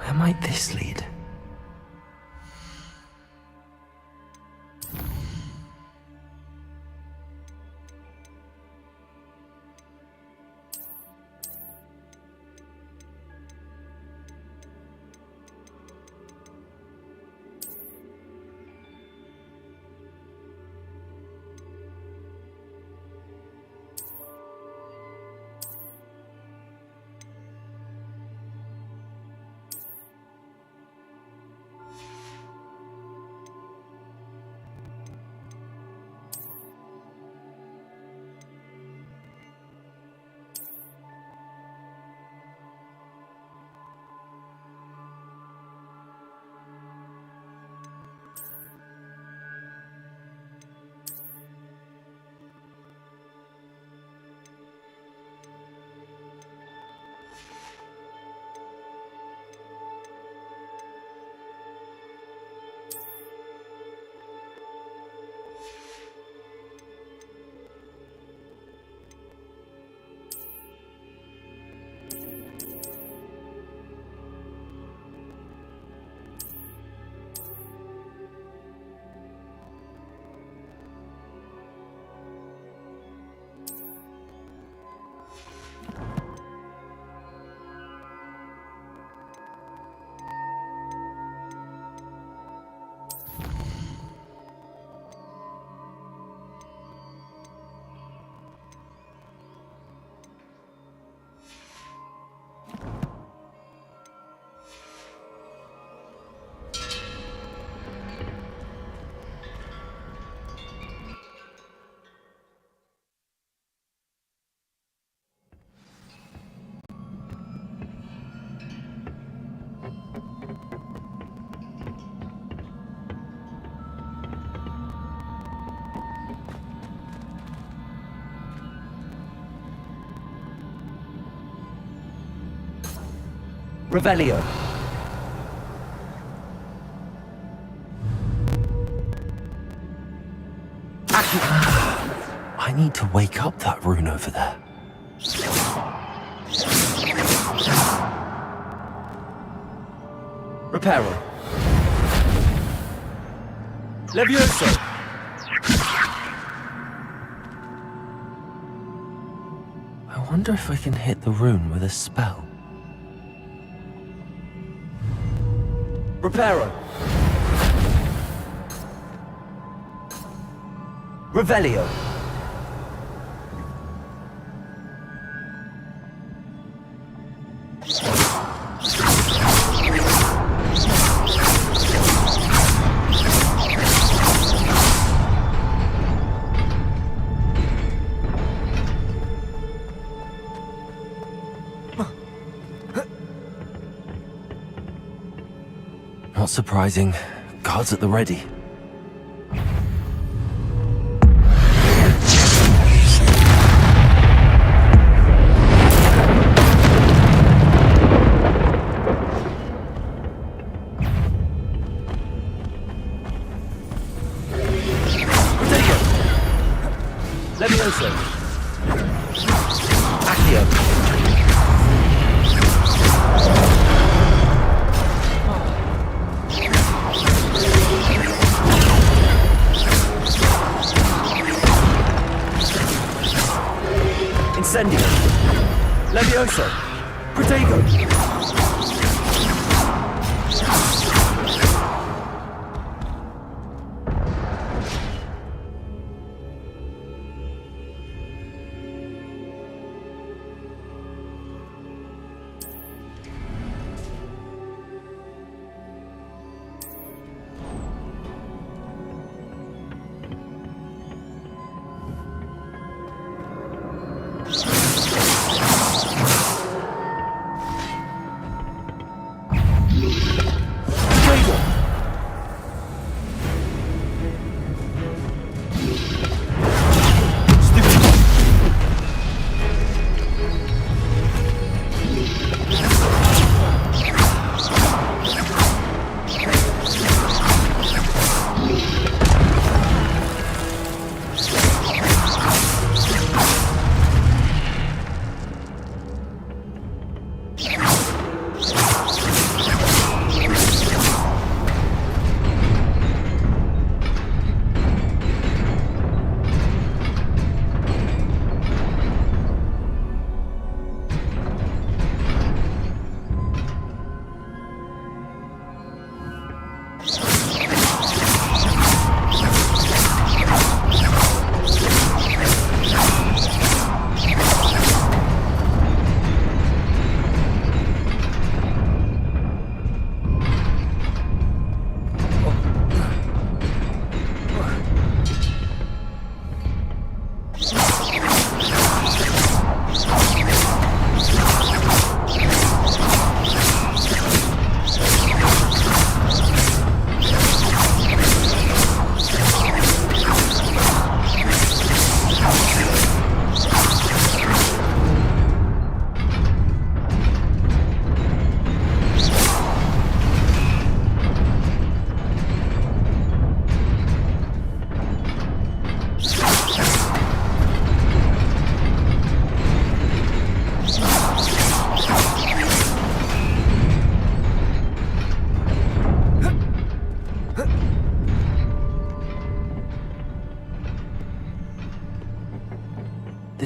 Where might this lead? Revelio. I need to wake up that rune over there. Reparo. Levioso. I wonder if I can hit the rune with a spell. Reparo. Revelio. Not surprising. Guards at the ready. Levioso. Accio. Incendio. Levioso. Protego.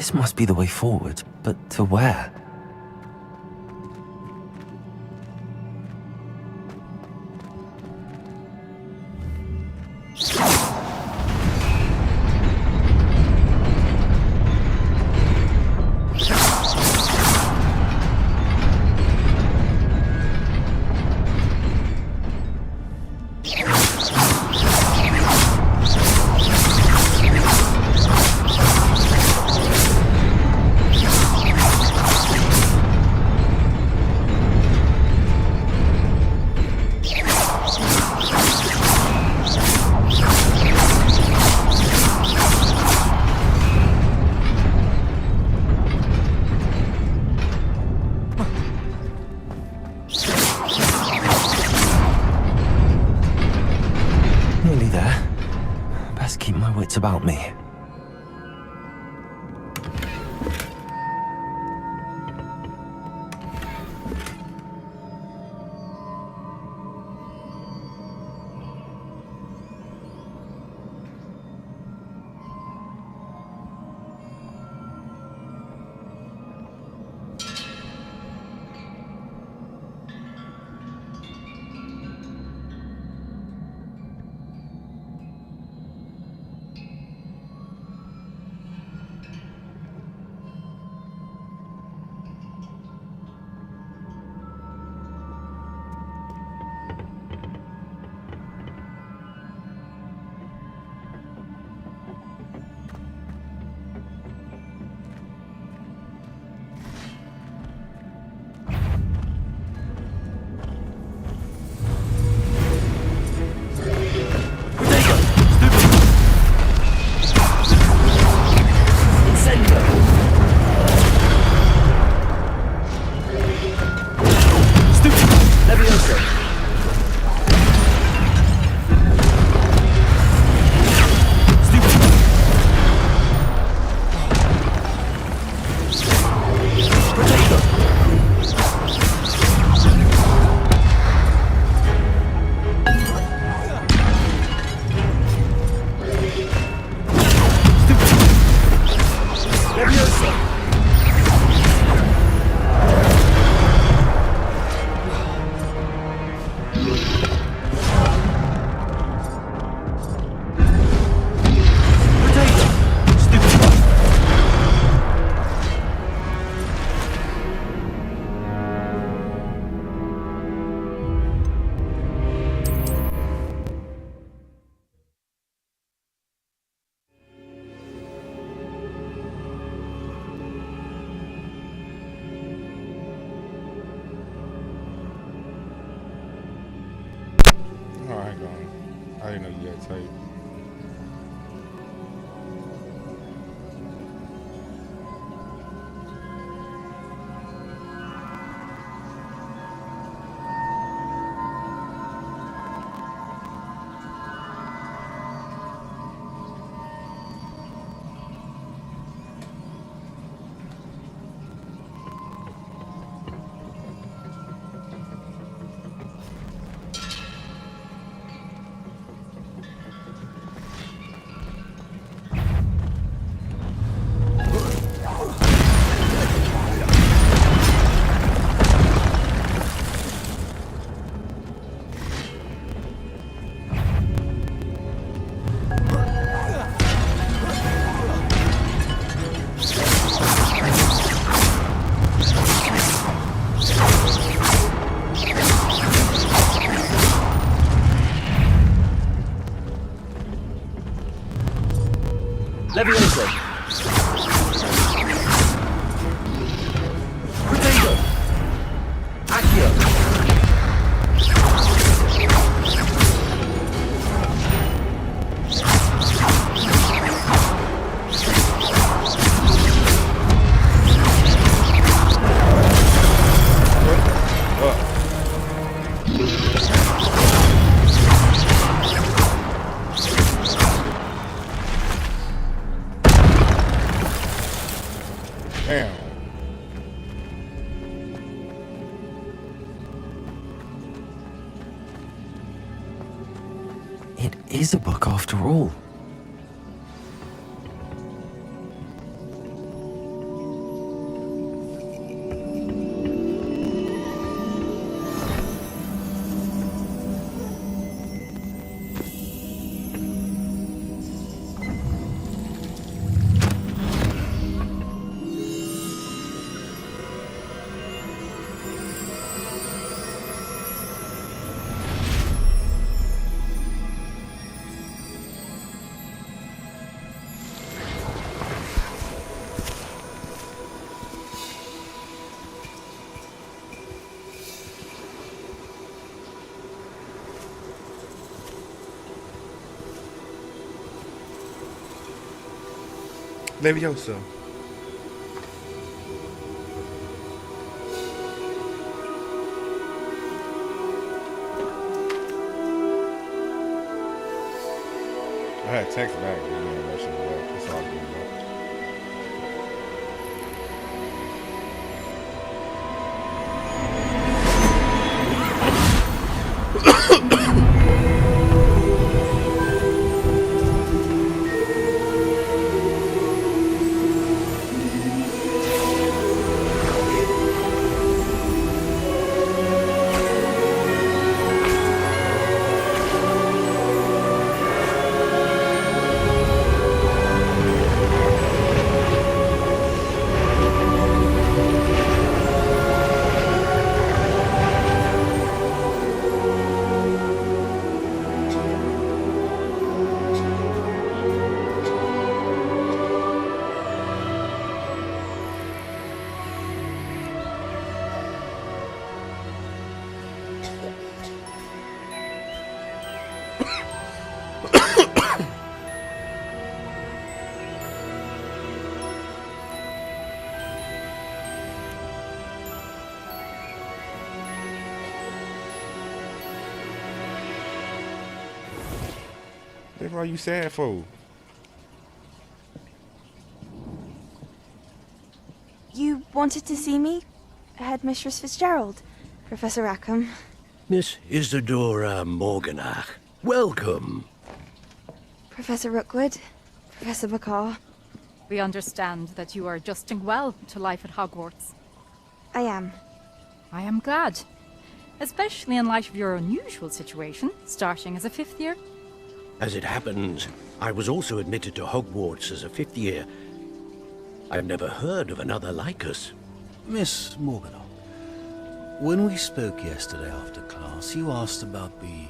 This must be the way forward, but to where? Nearly there. Best keep my wits about me. Oh, I ain't going. I didn't know you had tape. Leviosa! Potato! Accio! Damn. It is a book after all. Leviosa. I had text back, but you didn't rush it back. It's all good, though. That's why you sad for. You wanted to see me? Headmistress Fitzgerald, Professor Rackham. Miss Isadora Morganach, welcome. Professor Rookwood, Professor McCaw. We understand that you are adjusting well to life at Hogwarts. I am. I am glad. Especially in light of your unusual situation, starting as a 5th year. As it happens, I was also admitted to Hogwarts as a 5th year. I've never heard of another like us. Miss Morganock, when we spoke yesterday after class, you asked about the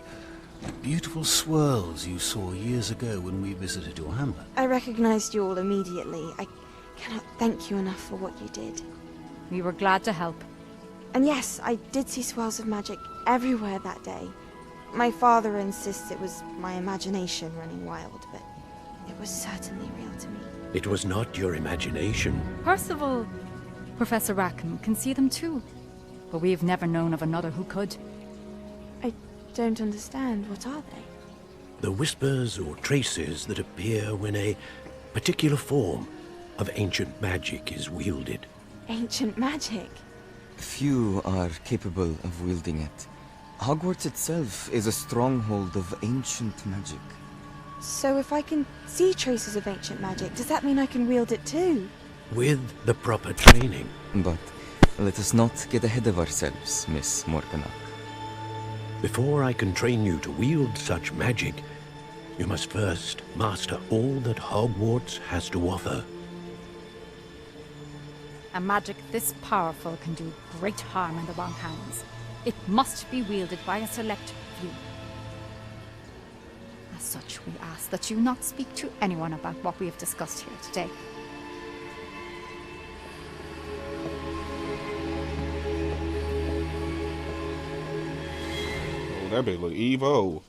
beautiful swirls you saw years ago when we visited your hamlet. I recognized you all immediately. I cannot thank you enough for what you did. We were glad to help. And yes, I did see swirls of magic everywhere that day. My father insists it was my imagination running wild, but it was certainly real to me. It was not your imagination. Percival, Professor Rackham can see them too. But we've never known of another who could. I don't understand. What are they? The whispers or traces that appear when a particular form of ancient magic is wielded. Ancient magic? Few are capable of wielding it. Hogwarts itself is a stronghold of ancient magic. So if I can see traces of ancient magic, does that mean I can wield it too? With the proper training. But let us not get ahead of ourselves, Miss Morganock. Before I can train you to wield such magic, you must first master all that Hogwarts has to offer. A magic this powerful can do great harm in the wrong hands. It must be wielded by a select few. As such, we ask that you not speak to anyone about what we have discussed here today. Oh, that bitch look evil.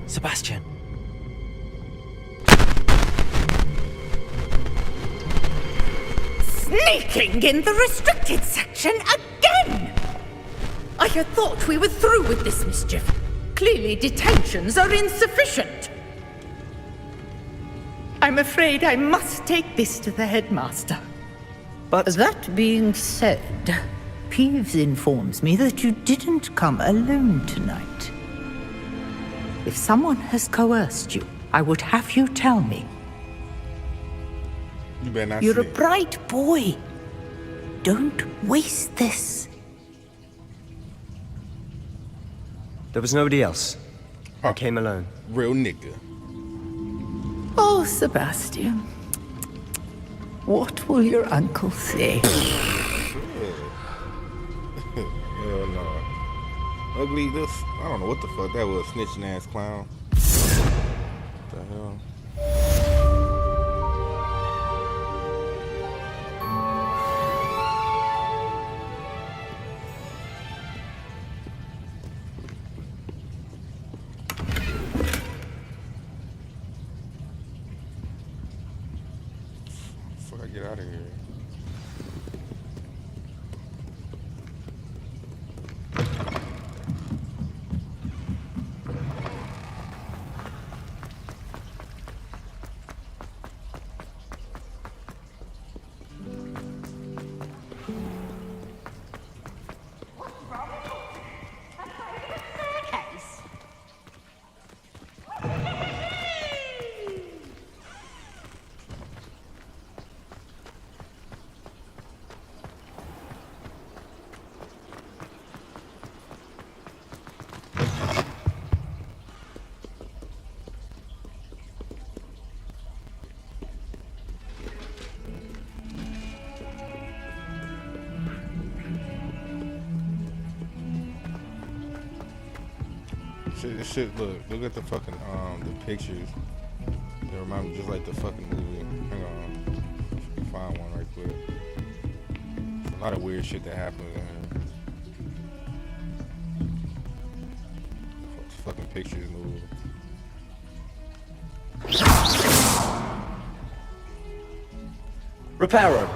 Sebastian. Sneaking in the restricted section again! I had thought we were through with this mischief. Clearly detentions are insufficient. I'm afraid I must take this to the headmaster. But that being said, Peeves informs me that you didn't come alone tonight. If someone has coerced you, I would have you tell me. You better not You're a snitch. bright boy. Don't waste this. There was nobody else. I came alone. Real nigga. Oh, Sebastian. What will your uncle say? Hell no. Ugly, this. I don't know what the fuck that was. Snitching ass clown. What the hell? get out of here. This shit, look at the fucking, the pictures. They remind me just like the fucking movie. Hang on. If you find one right quick. There's a lot of weird shit that happens in here. Fucking pictures move. Reparo.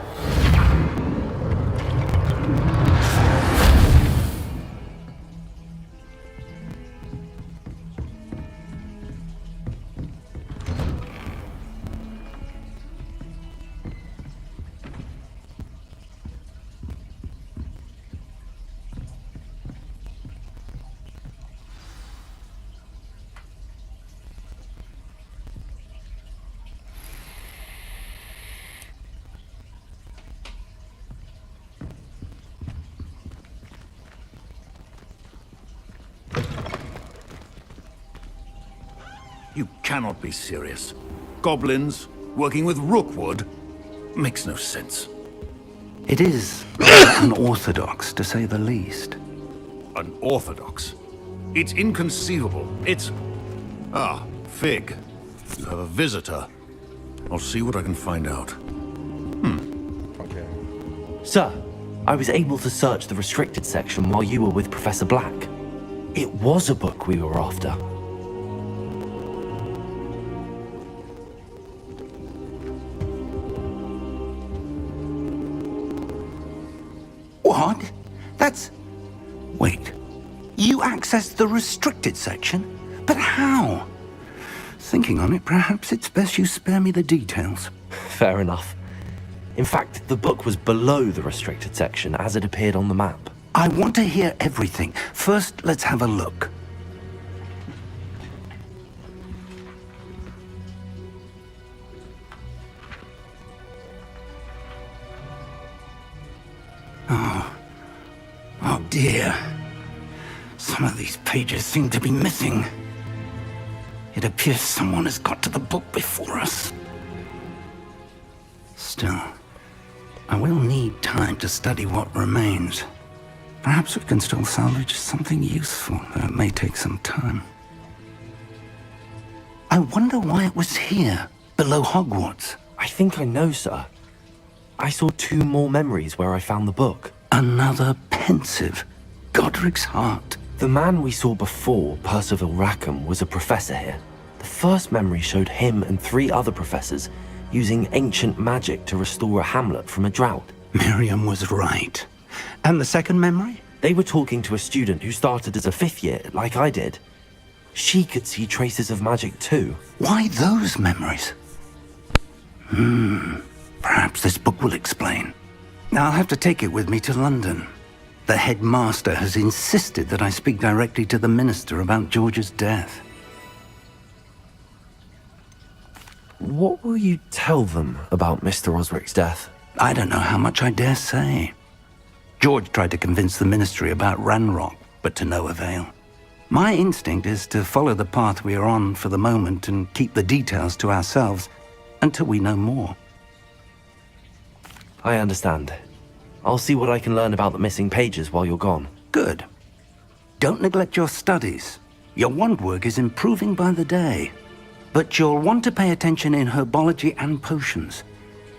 You cannot be serious. Goblins working with Rookwood makes no sense. It is unorthodox, to say the least. Unorthodox? It's inconceivable. It's... Ah, Fig. You have a visitor. I'll see what I can find out. Okay. Sir, I was able to search the restricted section while you were with Professor Black. It was a book we were after. What? That's... Wait. You accessed the restricted section? But how? Thinking on it, perhaps it's best you spare me the details. Fair enough. In fact, the book was below the restricted section as it appeared on the map. I want to hear everything. First, let's have a look. Oh dear. Some of these pages seem to be missing. It appears someone has got to the book before us. Still, I will need time to study what remains. Perhaps we can still salvage something useful, though it may take some time. I wonder why it was here, below Hogwarts. I think I know, sir. I saw 2 more memories where I found the book. Another pensive Godric's heart. The man we saw before, Percival Rackham, was a professor here. The first memory showed him and 3 other professors using ancient magic to restore a hamlet from a drought. Miriam was right. And the second memory? They were talking to a student who started as a 5th year, like I did. She could see traces of magic too. Why those memories? Perhaps this book will explain. Now I'll have to take it with me to London. The headmaster has insisted that I speak directly to the minister about George's death. What will you tell them about Mr. Osric's death? I don't know how much I dare say. George tried to convince the ministry about Ranrock, but to no avail. My instinct is to follow the path we are on for the moment and keep the details to ourselves until we know more. I understand. I'll see what I can learn about the missing pages while you're gone. Good. Don't neglect your studies. Your wand work is improving by the day. But you'll want to pay attention in herbology and potions.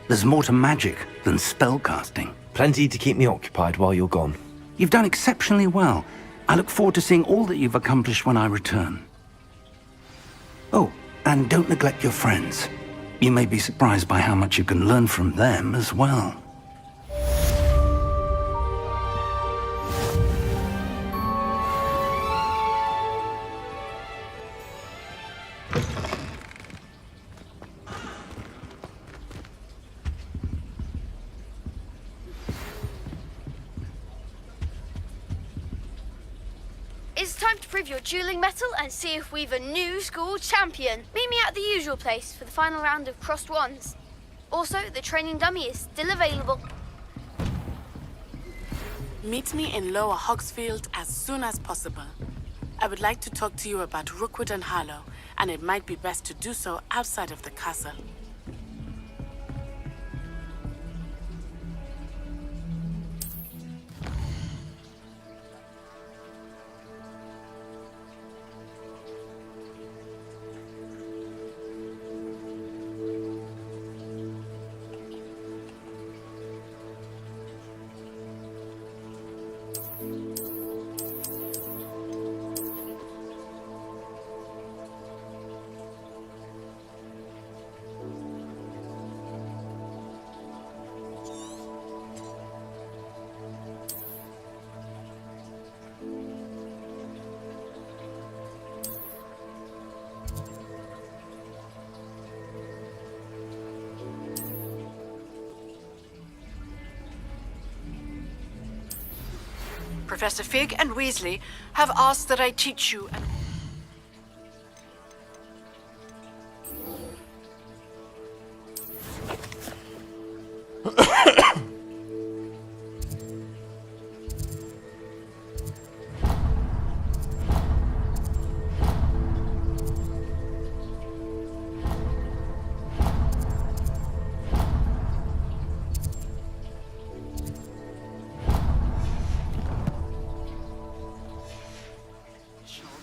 There's more to magic than spellcasting. Plenty to keep me occupied while you're gone. You've done exceptionally well. I look forward to seeing all that you've accomplished when I return. Oh, and don't neglect your friends. You may be surprised by how much you can learn from them as well. It's time to prove your dueling mettle and see if we've a new school champion. Meet me at the usual place for the final round of crossed wands. Also, the training dummy is still available. Meet me in Lower Hogsfield as soon as possible. I would like to talk to you about Rookwood and Harlow, and it might be best to do so outside of the castle. Professor Fig and Weasley have asked that I teach you.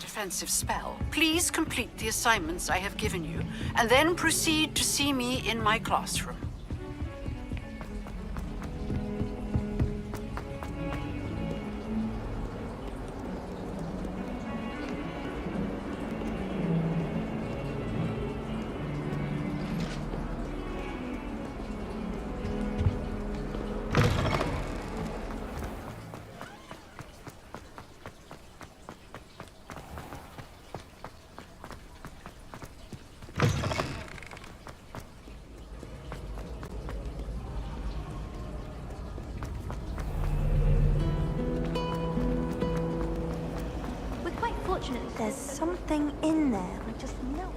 Defensive spell. Please complete the assignments I have given you, and then proceed to see me in my classroom. There's something in there, I just know.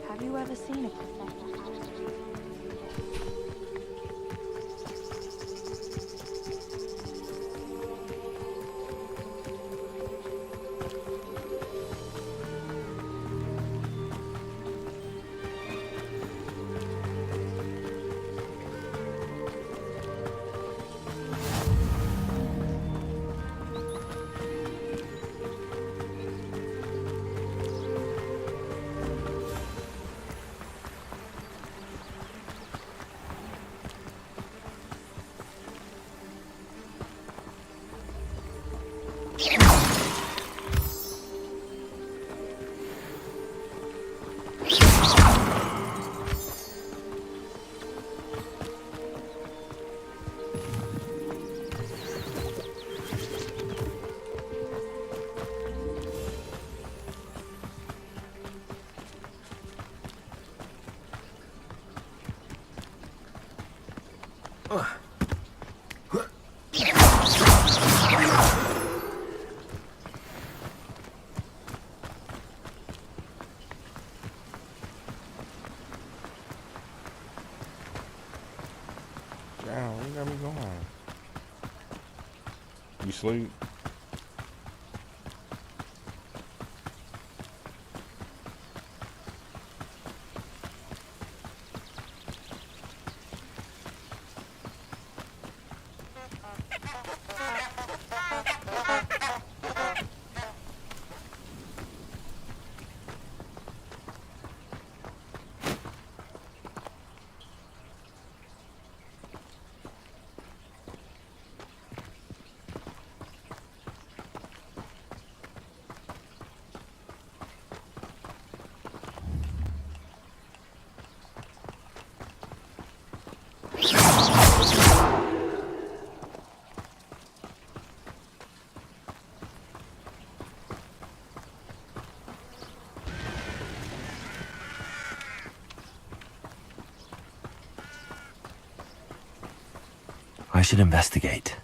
Have you ever seen a professor? Damn, where you got me going? You sleep? I should investigate.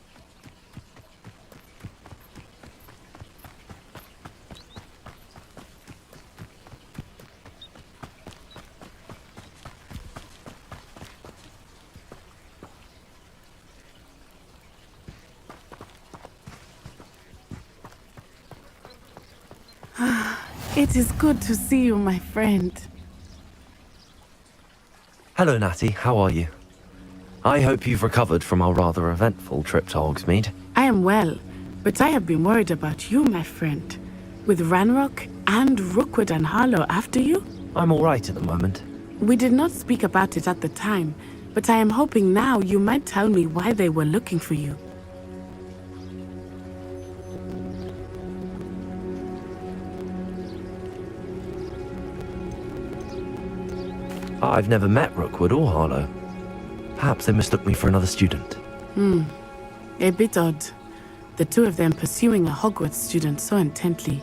It is good to see you, my friend. Hello, Natty. How are you? I hope you've recovered from our rather eventful trip to Hogsmeade. I am well, but I have been worried about you, my friend. With Ranrock and Rookwood and Harlow after you? I'm all right at the moment. We did not speak about it at the time, but I am hoping now you might tell me why they were looking for you. I've never met Rookwood or Harlow. Perhaps they mistook me for another student. A bit odd. The two of them pursuing a Hogwarts student so intently.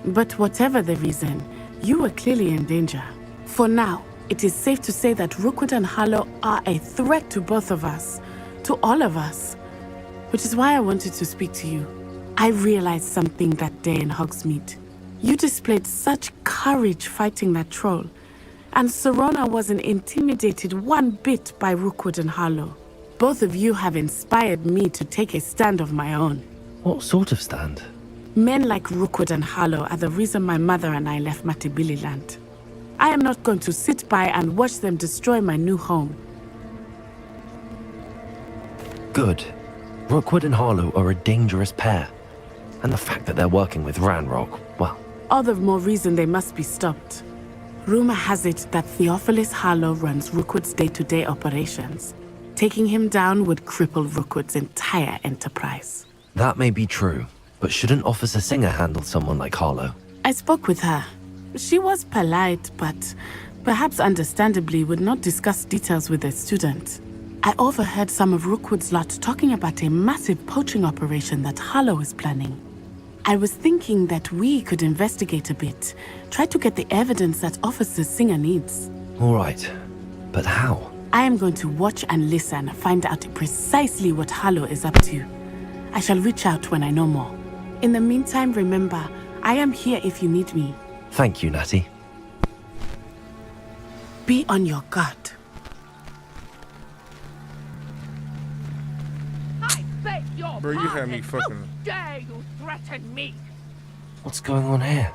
But whatever the reason, you were clearly in danger. For now, it is safe to say that Rookwood and Harlow are a threat to both of us. To all of us. Which is why I wanted to speak to you. I realized something that day in Hogsmeade. You displayed such courage fighting that troll. And Serona wasn't intimidated one bit by Rookwood and Harlow. Both of you have inspired me to take a stand of my own. What sort of stand? Men like Rookwood and Harlow are the reason my mother and I left Matibili land. I am not going to sit by and watch them destroy my new home. Good. Rookwood and Harlow are a dangerous pair. And the fact that they're working with Ranrock, well... All the more reason they must be stopped. Rumor has it that Theophilus Harlow runs Rookwood's day-to-day operations. Taking him down would cripple Rookwood's entire enterprise. That may be true, but shouldn't Officer Singer handle someone like Harlow? I spoke with her. She was polite, but perhaps understandably would not discuss details with a student. I overheard some of Rookwood's lot talking about a massive poaching operation that Harlow is planning. I was thinking that we could investigate a bit, try to get the evidence that Officer Singer needs. All right, but how? I am going to watch and listen, find out precisely what Harlow is up to. I shall reach out when I know more. In the meantime, remember, I am here if you need me. Thank you, Natty. Be on your guard. I beg your Bro, you had me pardon. fucking... How dare you threaten me? What's going on here?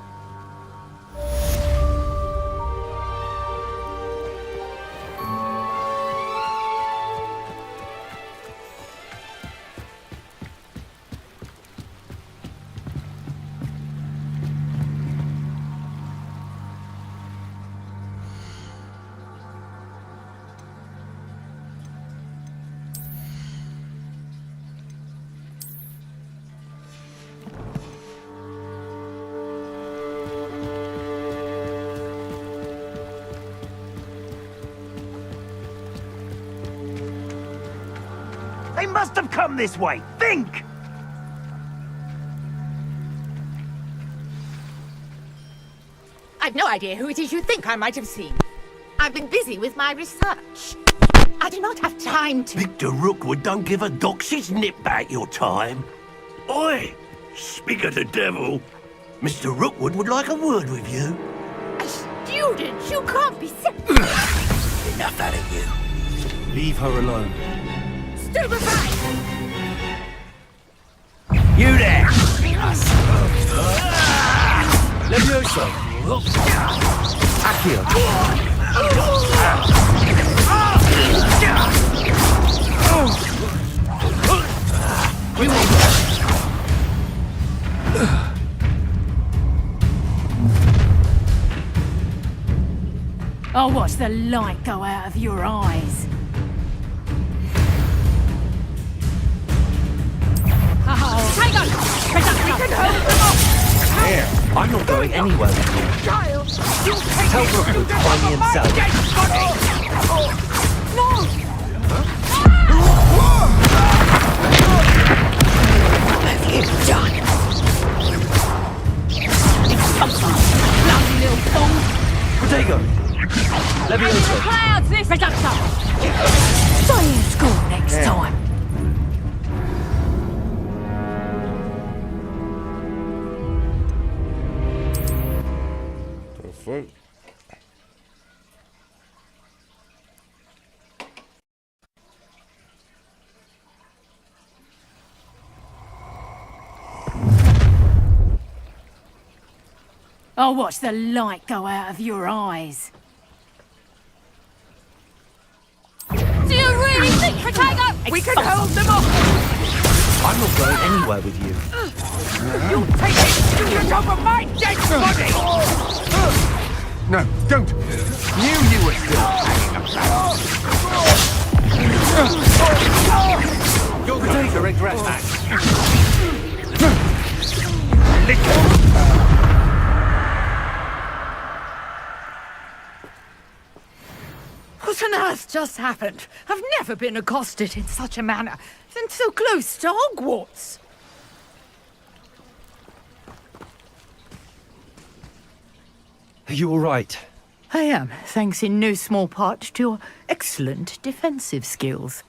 They must have come this way. Think! I've no idea who it is you think I might have seen. I've been busy with my research. I do not have time to... Victor Rookwood don't give a doxy's nip back your time. Oi! Speak of the devil. Mr. Rookwood would like a word with you. A student? You can't be sick. Enough out of you. Leave her alone. Stand aside! You there! Levioso! Accio! We will... I'll watch the light go out of your eyes. Hang on! Damn. I'm not going anywhere with you. Giles! Tell Rookwood to find me himself. No! What have you done? Bloody little fool! Protego! Levioso! Clouds, this reductor! Stay in school next time. fuck? I'll watch the light go out of your eyes. Do you really think, Protego, we can hold them off? I'm not going anywhere with you. You take it student over my dead body! No, don't! Knew you were still hanging about! You'll take a regret that. What on earth just happened? I've never been accosted in such a manner, and so close to Hogwarts. Are you all right? I am, thanks in no small part to your excellent defensive skills.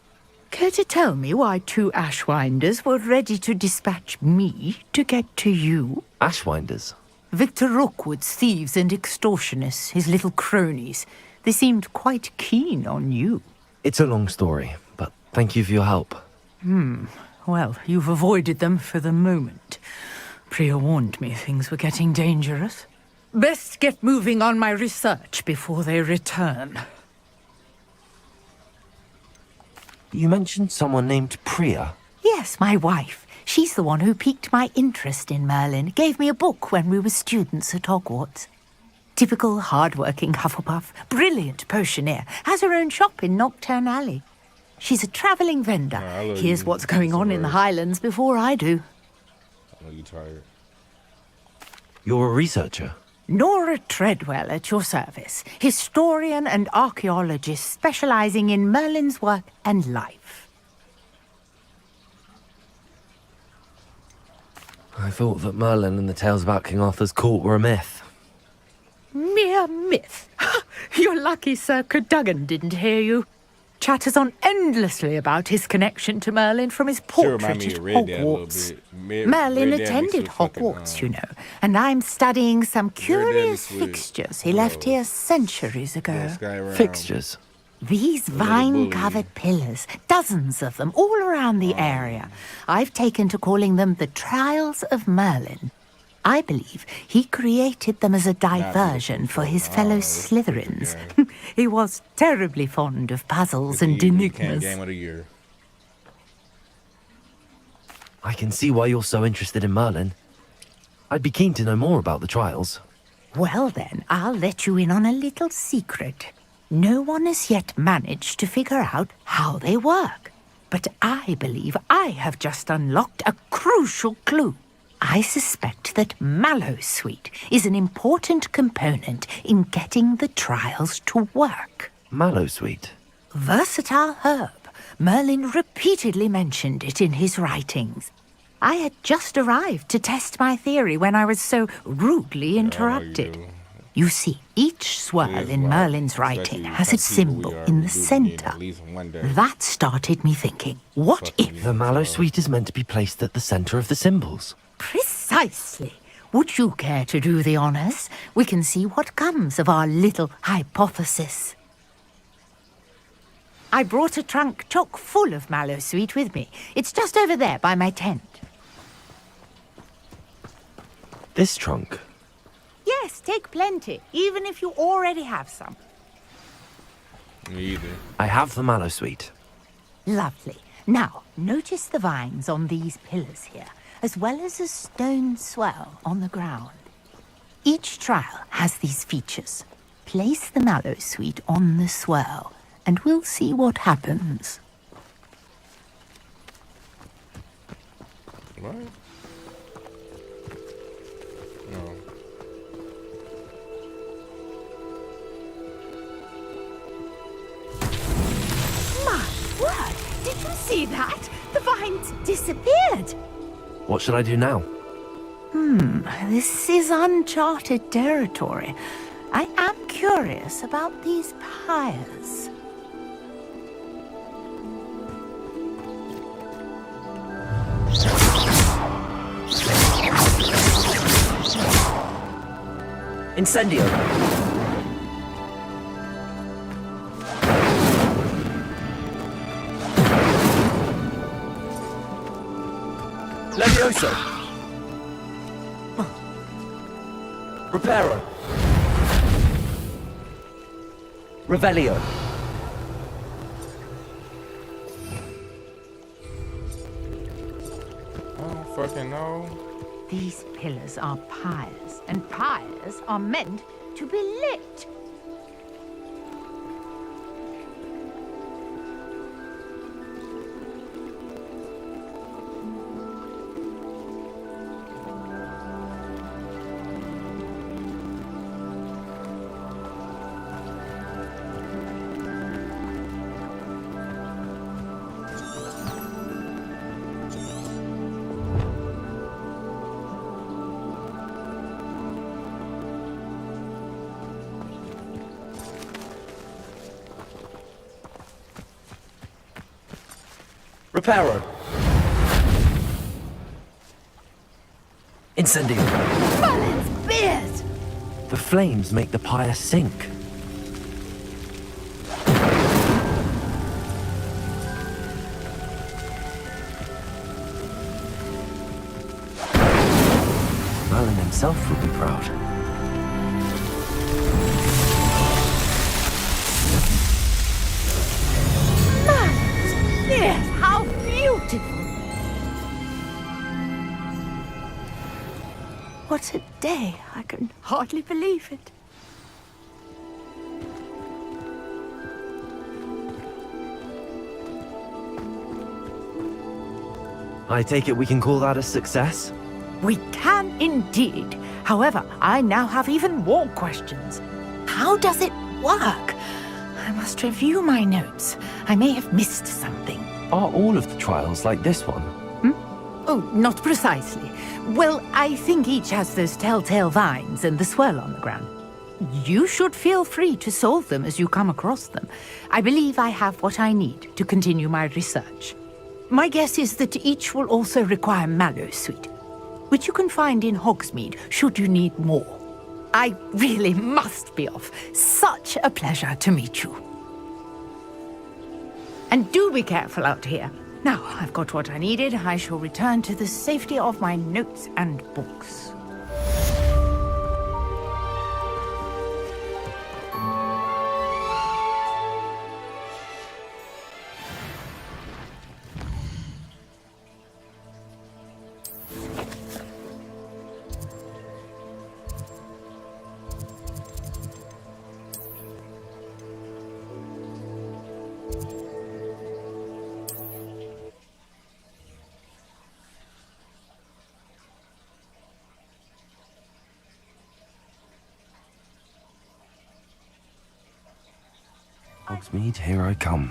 Care to tell me why 2 Ashwinders were ready to dispatch me to get to you? Ashwinders? Victor Rookwood's thieves and extortionists, his little cronies. They seemed quite keen on you. It's a long story, but thank you for your help. Well, you've avoided them for the moment. Priya warned me things were getting dangerous. Best get moving on my research before they return. You mentioned someone named Priya. Yes, my wife. She's the one who piqued my interest in Merlin. Gave me a book when we were students at Hogwarts. Typical hard-working Hufflepuff, brilliant potioneer, has her own shop in Nocturne Alley. She's a travelling vendor. Hears what's going on in the Highlands before I do. I know you're tired. You're a researcher? Nora Treadwell at your service, historian and archaeologist specialising in Merlin's work and life. I thought that Merlin and the tales about King Arthur's court were a myth. Mere myth. You're lucky Sir Cadogan didn't hear you. Chatters on endlessly about his connection to Merlin from his portrait at Hogwarts. Merlin attended Hogwarts, you know, and I'm studying some curious fixtures he left here centuries ago. Fixtures? These vine-covered pillars, dozens of them, all around the area. I've taken to calling them the Trials of Merlin. I believe he created them as a diversion for his fellow Slytherins. He was terribly fond of puzzles and enigmas. Game of the year. I can see why you're so interested in Merlin. I'd be keen to know more about the trials. Well then, I'll let you in on a little secret. No one has yet managed to figure out how they work. But I believe I have just unlocked a crucial clue. I suspect that Mallowsweet is an important component in getting the trials to work. Mallowsweet? Versatile herb. Merlin repeatedly mentioned it in his writings. I had just arrived to test my theory when I was so rudely interrupted. You see, each swirl in Merlin's writing has a symbol in the center. That started me thinking, what if... The Mallowsweet is meant to be placed at the center of the symbols. Precisely. Would you care to do the honors? We can see what comes of our little hypothesis. I brought a trunk chock full of Mallowsweet with me. It's just over there by my tent. This trunk? Yes, take plenty, even if you already have some. Me either. I have the Mallowsweet. Lovely. Now, notice the vines on these pillars here, as well as a stone swell on the ground. Each trial has these features. Place the Mallowsweet on the swirl, and we'll see what happens. What? No. My word! Did you see that? The vines disappeared! What should I do now? This is uncharted territory. I am curious about these pyres. Incendio! Levioso! Reparo! Revelio! I don't fucking know. These pillars are pyres, and pyres are meant to be lit. Reparo! Incendio! Merlin's beard! The flames make the pyre sink. Merlin himself would be proud. Yes, how beautiful! What a day! I can hardly believe it. I take it we can call that a success? We can indeed. However, I now have even more questions. How does it work? I must review my notes. I may have missed something. Are all of the trials like this one? Oh, not precisely. Well, I think each has those telltale vines and the swirl on the ground. You should feel free to solve them as you come across them. I believe I have what I need to continue my research. My guess is that each will also require mallow sweet, which you can find in Hogsmeade should you need more. I really must be off. Such a pleasure to meet you. And do be careful out here. Now, I've got what I needed. I shall return to the safety of my notes and books. Hogsmeade, here I come.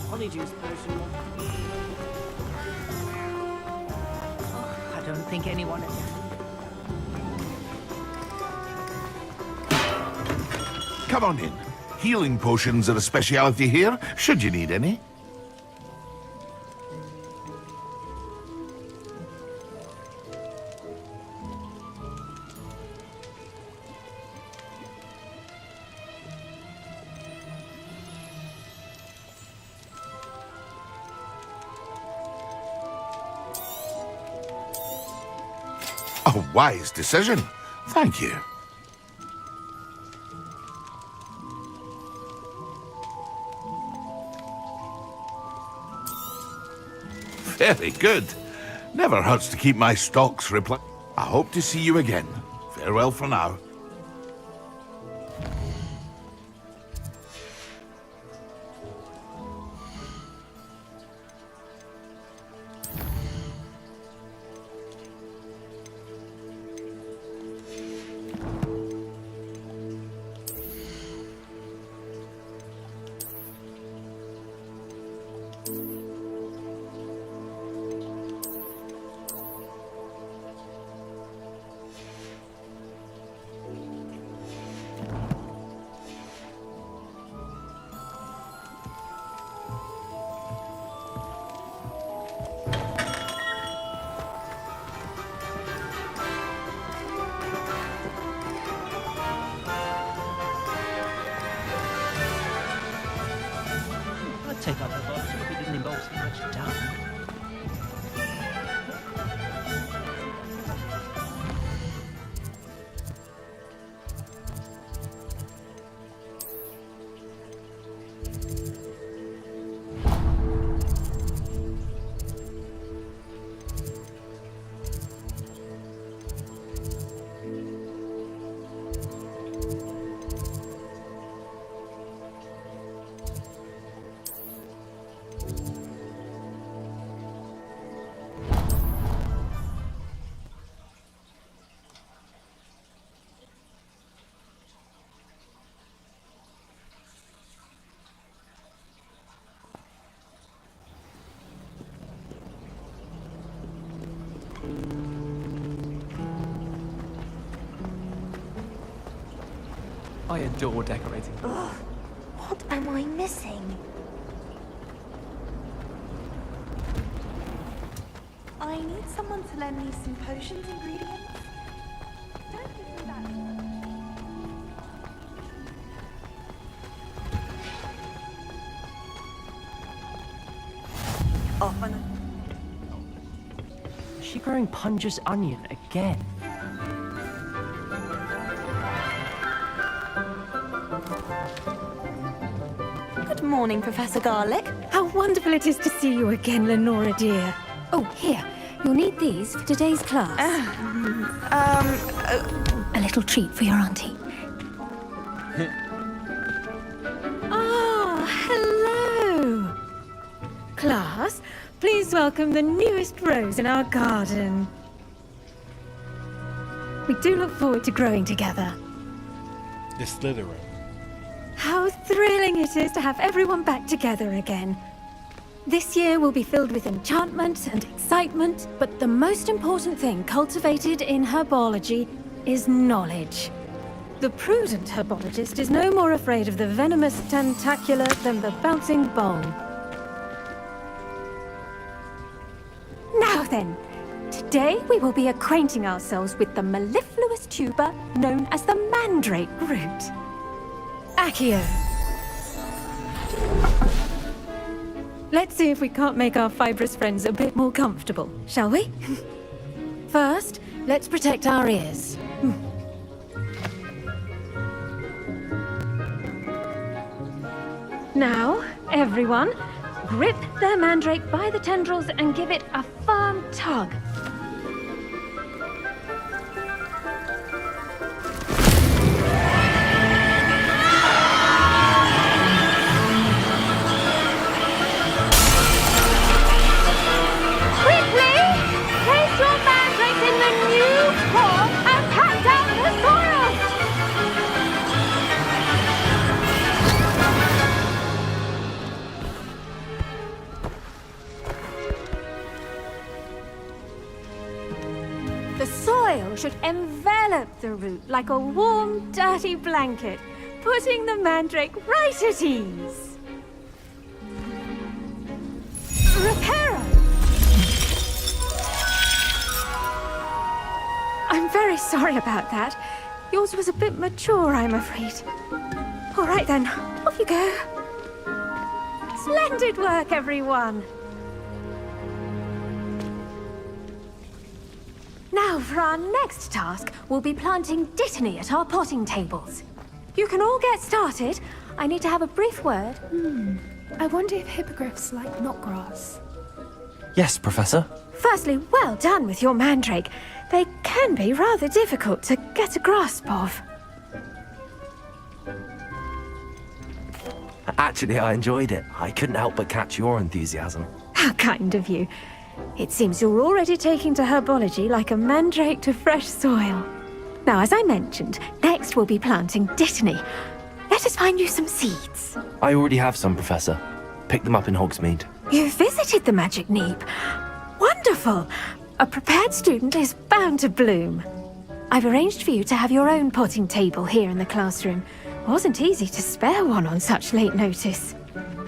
Honeydew potion. I don't think anyone. Come on in. Healing potions are a speciality here, should you need any. A wise decision. Thank you. Very good. Never hurts to keep my stocks replenished. I hope to see you again. Farewell for now. Take up the box if it didn't involve so much down. I adore decorating. Ugh, what am I missing? I need someone to lend me some potions ingredients. Don't give me that. Off and Is she growing Punja's onion again? Good morning, Professor Garlic. How wonderful it is to see you again, Lenora dear. Oh, here. You'll need these for today's class. A little treat for your auntie. Ah, hello. Class, please welcome the newest rose in our garden. We do look forward to growing together. It's Slytherin. How thrilling it is to have everyone back together again. This year will be filled with enchantment and excitement, but the most important thing cultivated in herbology is knowledge. The prudent herbologist is no more afraid of the venomous tentacula than the bouncing bulb. Now then, today we will be acquainting ourselves with the mellifluous tuber known as the mandrake root. Accio. Let's see if we can't make our fibrous friends a bit more comfortable, shall we? First, let's protect our ears. Now, everyone, grip their mandrake by the tendrils and give it a firm tug. Quickly! Place your mandrake in the new core and cut down the soil! The soil should envelop the root like a warm, dirty blanket, putting the mandrake right at ease. Reparo! I'm very sorry about that. Yours was a bit mature, I'm afraid. All right then, off you go. Splendid work, everyone. Now, for our next task, we'll be planting dittany at our potting tables. You can all get started. I need to have a brief word. I wonder if hippogriffs like knotgrass. Yes, Professor. Firstly, well done with your mandrake. They can be rather difficult to get a grasp of. Actually, I enjoyed it. I couldn't help but catch your enthusiasm. How kind of you. It seems you're already taking to herbology like a mandrake to fresh soil. Now, as I mentioned, next we'll be planting dittany. Let us find you some seeds. I already have some, Professor. Picked them up in Hogsmeade. You visited the Magic Neep. Wonderful! A prepared student is bound to bloom. I've arranged for you to have your own potting table here in the classroom. Wasn't easy to spare one on such late notice.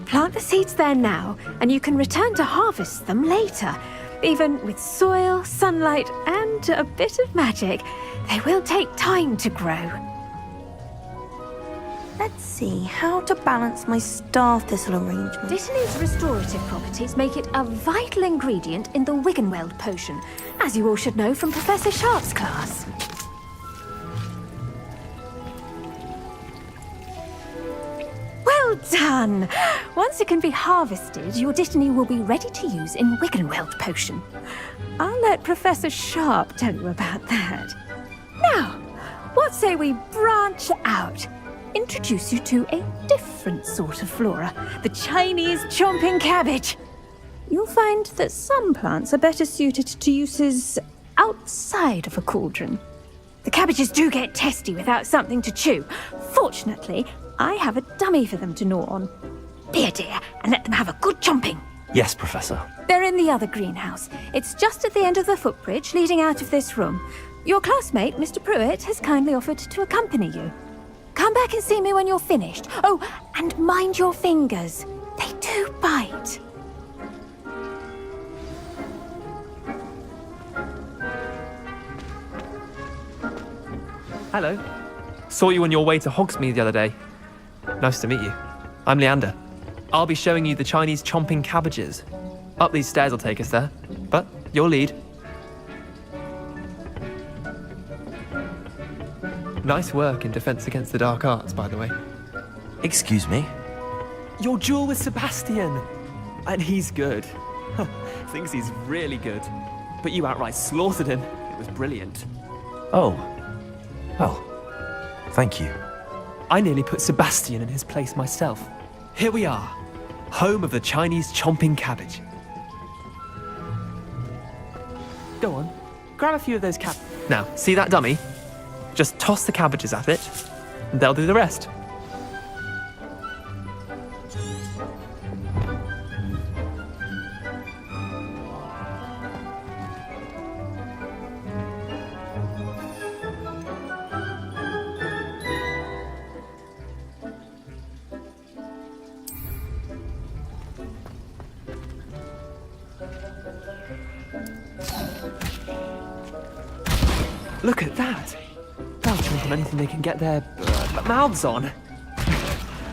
Plant the seeds there now, and you can return to harvest them later. Even with soil, sunlight, and a bit of magic, they will take time to grow. Let's see how to balance my star thistle arrangement. Dittany's restorative properties make it a vital ingredient in the Wiggenweld potion, as you all should know from Professor Sharp's class. Well done! Once it can be harvested, your dittany will be ready to use in Wiggenweld potion. I'll let Professor Sharp tell you about that. Now, what say we branch out? Introduce you to a different sort of flora, the Chinese chomping cabbage. You'll find that some plants are better suited to uses outside of a cauldron. The cabbages do get testy without something to chew. Fortunately, I have a dummy for them to gnaw on. Be a dear and let them have a good chomping. Yes, Professor. They're in the other greenhouse. It's just at the end of the footbridge leading out of this room. Your classmate, Mr. Pruitt, has kindly offered to accompany you. Come back and see me when you're finished. Oh, and mind your fingers. They do bite. Hello. Saw you on your way to Hogsmeade the other day. Nice to meet you. I'm Leander. I'll be showing you the Chinese chomping cabbages. Up these stairs will take us there, but your lead. Nice work in Defense Against the Dark Arts, by the way. Excuse me? Your duel with Sebastian! And he's good. Thinks he's really good. But you outright slaughtered him. It was brilliant. Oh. Well, thank you. I nearly put Sebastian in his place myself. Here we are, home of the Chinese chomping cabbage. Go on, grab a few of those Now, see that dummy? Just toss the cabbages at it, and they'll do the rest. Look at that! They'll chomp on anything they can get their mouths on.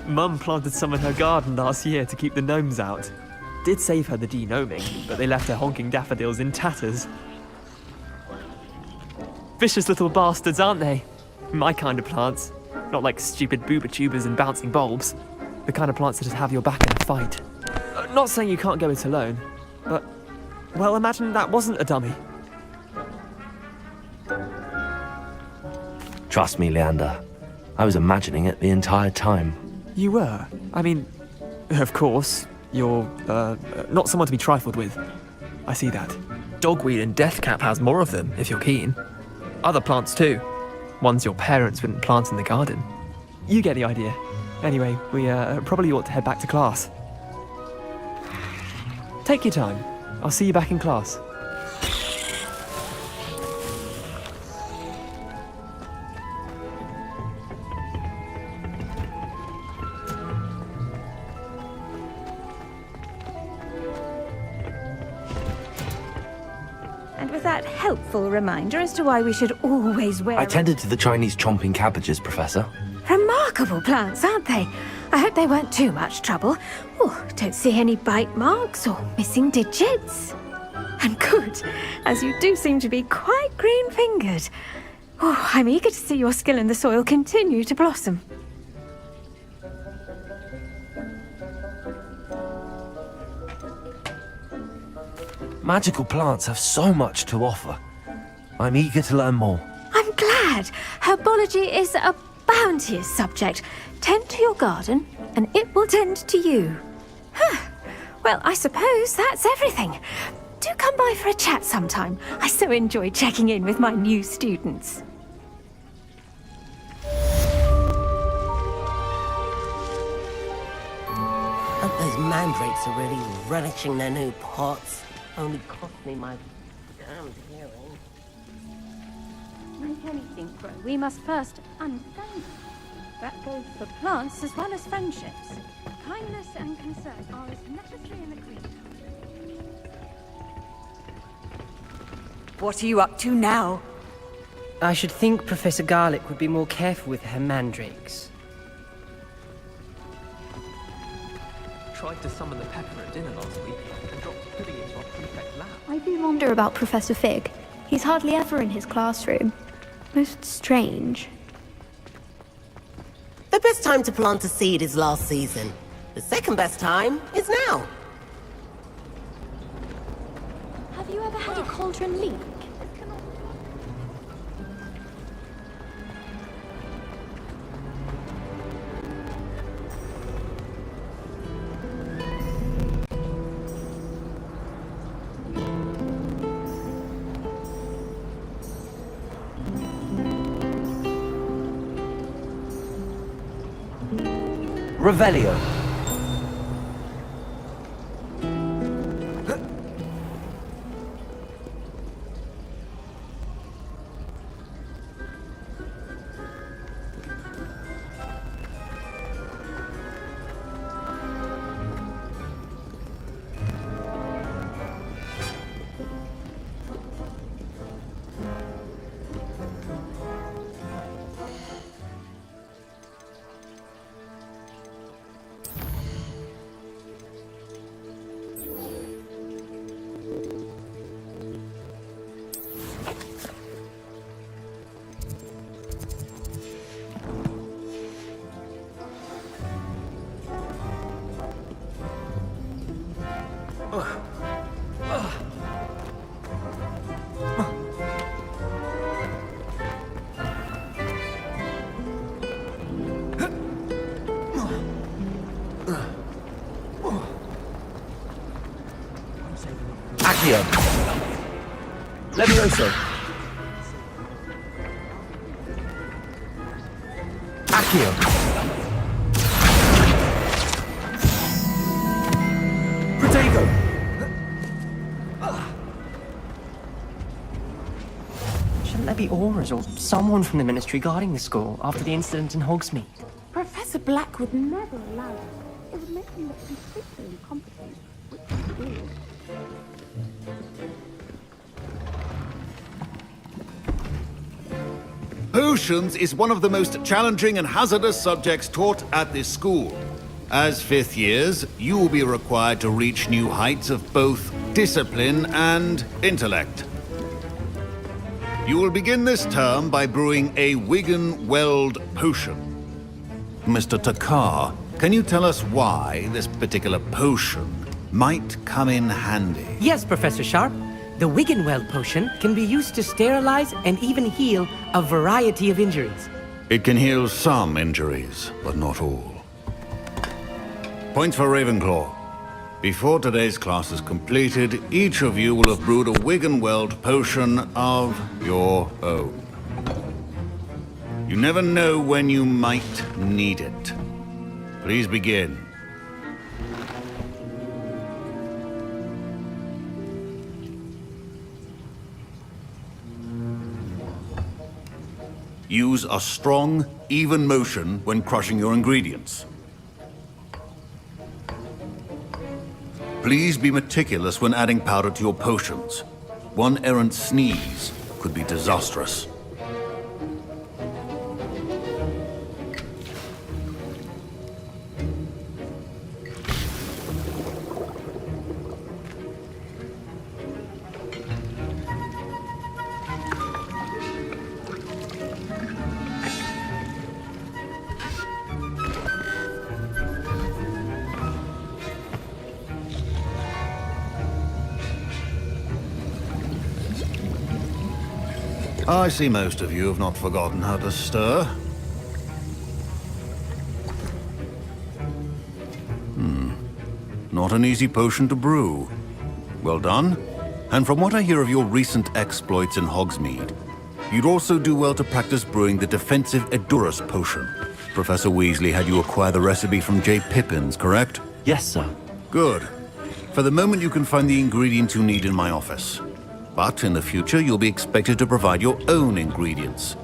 Mum planted some in her garden last year to keep the gnomes out. Did save her the de-gnoming, but they left her honking daffodils in tatters. Vicious little bastards, aren't they? My kind of plants. Not like stupid booba tubers and bouncing bulbs. The kind of plants that just have your back in a fight. Not saying you can't go it alone, but, well, imagine that wasn't a dummy. Trust me, Leander. I was imagining it the entire time. You were? I mean, of course, you're, not someone to be trifled with. I see that. Dogweed and deathcap has more of them, if you're keen. Other plants too. Ones your parents wouldn't plant in the garden. You get the idea. Anyway, we probably ought to head back to class. Take your time. I'll see you back in class. And with that helpful reminder as to why we should always wear... I tended to the Chinese chomping cabbages, Professor. Remarkable plants, aren't they? I hope they weren't too much trouble. Oh, don't see any bite marks or missing digits. And good, as you do seem to be quite green-fingered. Oh, I'm eager to see your skill in the soil continue to blossom. Magical plants have so much to offer. I'm eager to learn more. I'm glad. Herbology is a bounteous subject. Tend to your garden, and it will tend to you. Well, I suppose that's everything. Do come by for a chat sometime. I so enjoy checking in with my new students. Hope those mandrakes are really relishing their new pots. Only cost me my damned hearing. To make anything grow, we must first understand them. That goes for plants as well as friendships. Kindness and concern are as necessary in the greenhouse. What are you up to now? I should think Professor Garlick would be more careful with her mandrakes. Tried to summon the pepper at dinner last week and dropped pudding into our prefect lab. I do wonder about Professor Fig. He's hardly ever in his classroom. Most strange. The best time to plant a seed is last season. The second best time is now. Have you ever had a cauldron leak? Revelio. Accio. Levioso. Accio. Protego. Shouldn't there be auras or someone from the Ministry guarding the school after the incident in Hogsmeade? Professor Black would never allow it. It would make him look completely incompetent, which he is. Potions is one of the most challenging and hazardous subjects taught at this school. As fifth years, you will be required to reach new heights of both discipline and intellect. You will begin this term by brewing a Wigan-Weld potion. Mr. Takar, can you tell us why this particular potion might come in handy? Yes, Professor Sharp. The Wigan-Weld potion can be used to sterilize and even heal a variety of injuries. It can heal some injuries, but not all. Points for Ravenclaw. Before today's class is completed, each of you will have brewed a Wigan-Weld potion of your own. You never know when you might need it. Please begin. Use a strong, even motion when crushing your ingredients. Please be meticulous when adding powder to your potions. One errant sneeze could be disastrous. I see most of you have not forgotten how to stir. Not an easy potion to brew. Well done. And from what I hear of your recent exploits in Hogsmeade, you'd also do well to practice brewing the defensive Edurus potion. Professor Weasley had you acquire the recipe from J. Pippins, correct? Yes, sir. Good. For the moment, you can find the ingredients you need in my office. But in the future, you'll be expected to provide your own ingredients.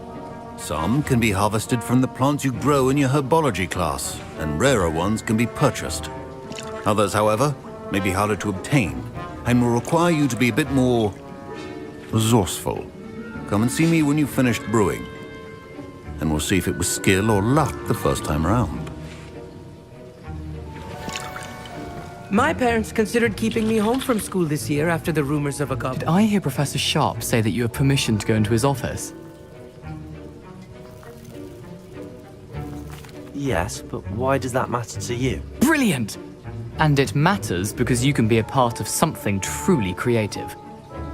Some can be harvested from the plants you grow in your herbology class, and rarer ones can be purchased. Others, however, may be harder to obtain, and will require you to be a bit more resourceful. Come and see me when you've finished brewing, and we'll see if it was skill or luck the first time around. My parents considered keeping me home from school this year after the rumors of a goblin. Did I hear Professor Sharp say that you have permission to go into his office? Yes, but why does that matter to you? Brilliant! And it matters because you can be a part of something truly creative.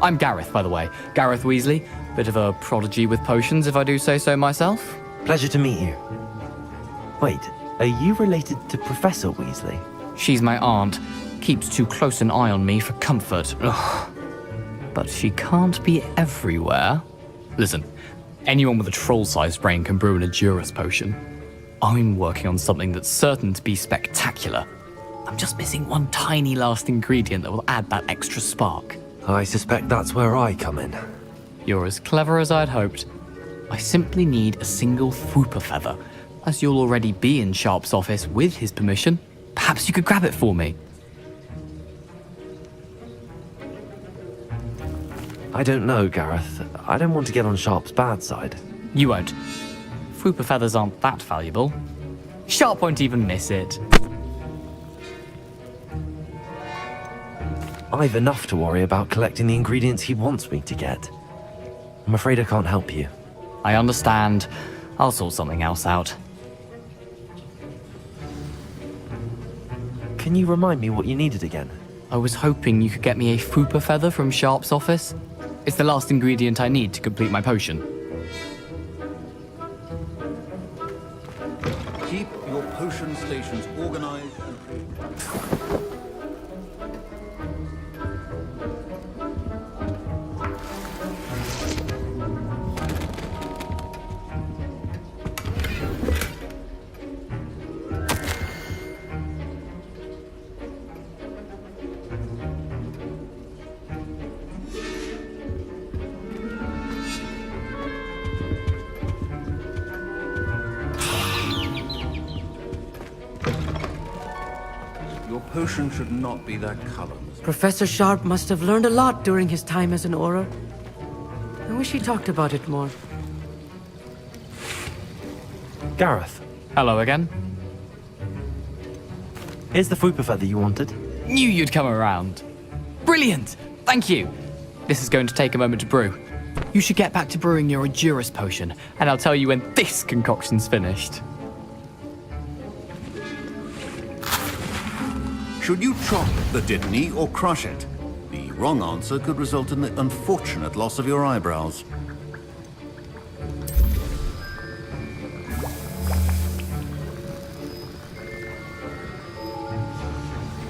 I'm Gareth, by the way. Gareth Weasley. Bit of a prodigy with potions, if I do say so myself. Pleasure to meet you. Wait, are you related to Professor Weasley? She's my aunt. Keeps too close an eye on me for comfort. Ugh. But she can't be everywhere. Listen, anyone with a troll-sized brain can brew an Edurus potion. I'm working on something that's certain to be spectacular. I'm just missing one tiny last ingredient that will add that extra spark. I suspect that's where I come in. You're as clever as I'd hoped. I simply need a single Fwooper feather. As you'll already be in Sharp's office with his permission, perhaps you could grab it for me. I don't know, Gareth. I don't want to get on Sharp's bad side. You won't. Fwooper feathers aren't that valuable. Sharp won't even miss it. I've enough to worry about collecting the ingredients he wants me to get. I'm afraid I can't help you. I understand. I'll sort something else out. Can you remind me what you needed again? I was hoping you could get me a Fwooper feather from Sharp's office. It's the last ingredient I need to complete my potion. Keep your potion stations organized and... Your potion should not be that color. Professor Sharp must have learned a lot during his time as an Auror. I wish he talked about it more. Gareth. Hello again. Here's the Fupa feather you wanted. Knew you'd come around. Brilliant! Thank you. This is going to take a moment to brew. You should get back to brewing your Endurus potion, and I'll tell you when this concoction's finished. Should you chop the Dittany or crush it? The wrong answer could result in the unfortunate loss of your eyebrows.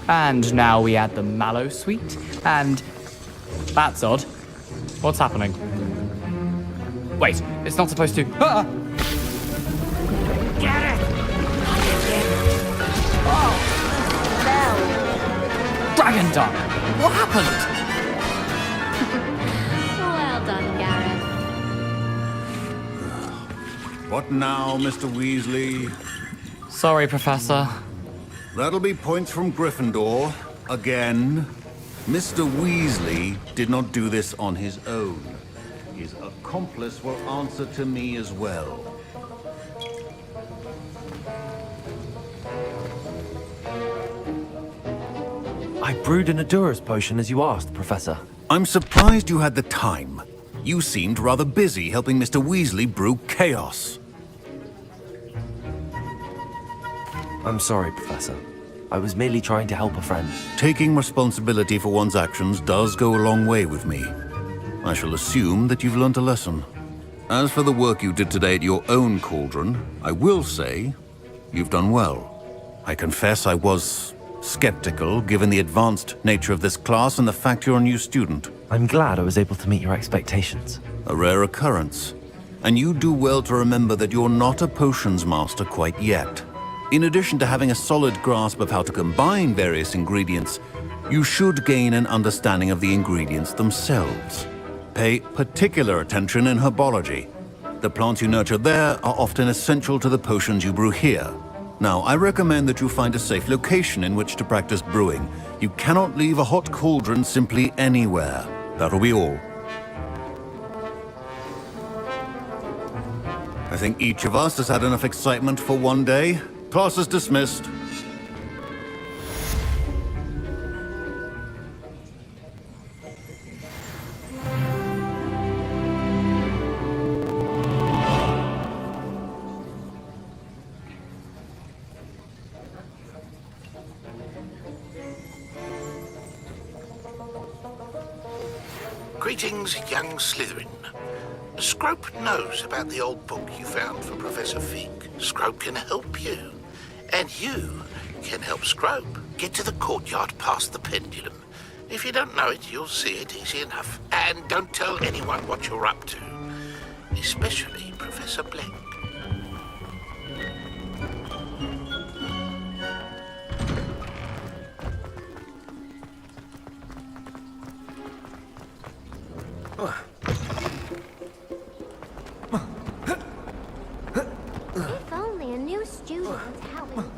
And now we add the mallow sweet, and... That's odd. What's happening? Wait, it's not supposed to... Ah! Get it! Dragon Dung! What happened? Well done, Gareth. What now, Mr. Weasley? Sorry, Professor. That'll be points from Gryffindor. Again. Mr. Weasley did not do this on his own. His accomplice will answer to me as well. I brewed an Endurus potion as you asked, Professor. I'm surprised you had the time. You seemed rather busy helping Mr. Weasley brew chaos. I'm sorry, Professor. I was merely trying to help a friend. Taking responsibility for one's actions does go a long way with me. I shall assume that you've learnt a lesson. As for the work you did today at your own cauldron, I will say you've done well. I confess I was skeptical, given the advanced nature of this class and the fact you're a new student. I'm glad I was able to meet your expectations. A rare occurrence. And you do well to remember that you're not a potions master quite yet. In addition to having a solid grasp of how to combine various ingredients, you should gain an understanding of the ingredients themselves. Pay particular attention in herbology. The plants you nurture there are often essential to the potions you brew here. Now, I recommend that you find a safe location in which to practice brewing. You cannot leave a hot cauldron simply anywhere. That'll be all. I think each of us has had enough excitement for one day. Class is dismissed. Greetings, young Slytherin. Scrope knows about the old book you found for Professor Fig. Scrope can help you. And you can help Scrope get to the courtyard past the pendulum. If you don't know it, you'll see it easy enough. And don't tell anyone what you're up to. Especially Professor Blank. If only a new student helped.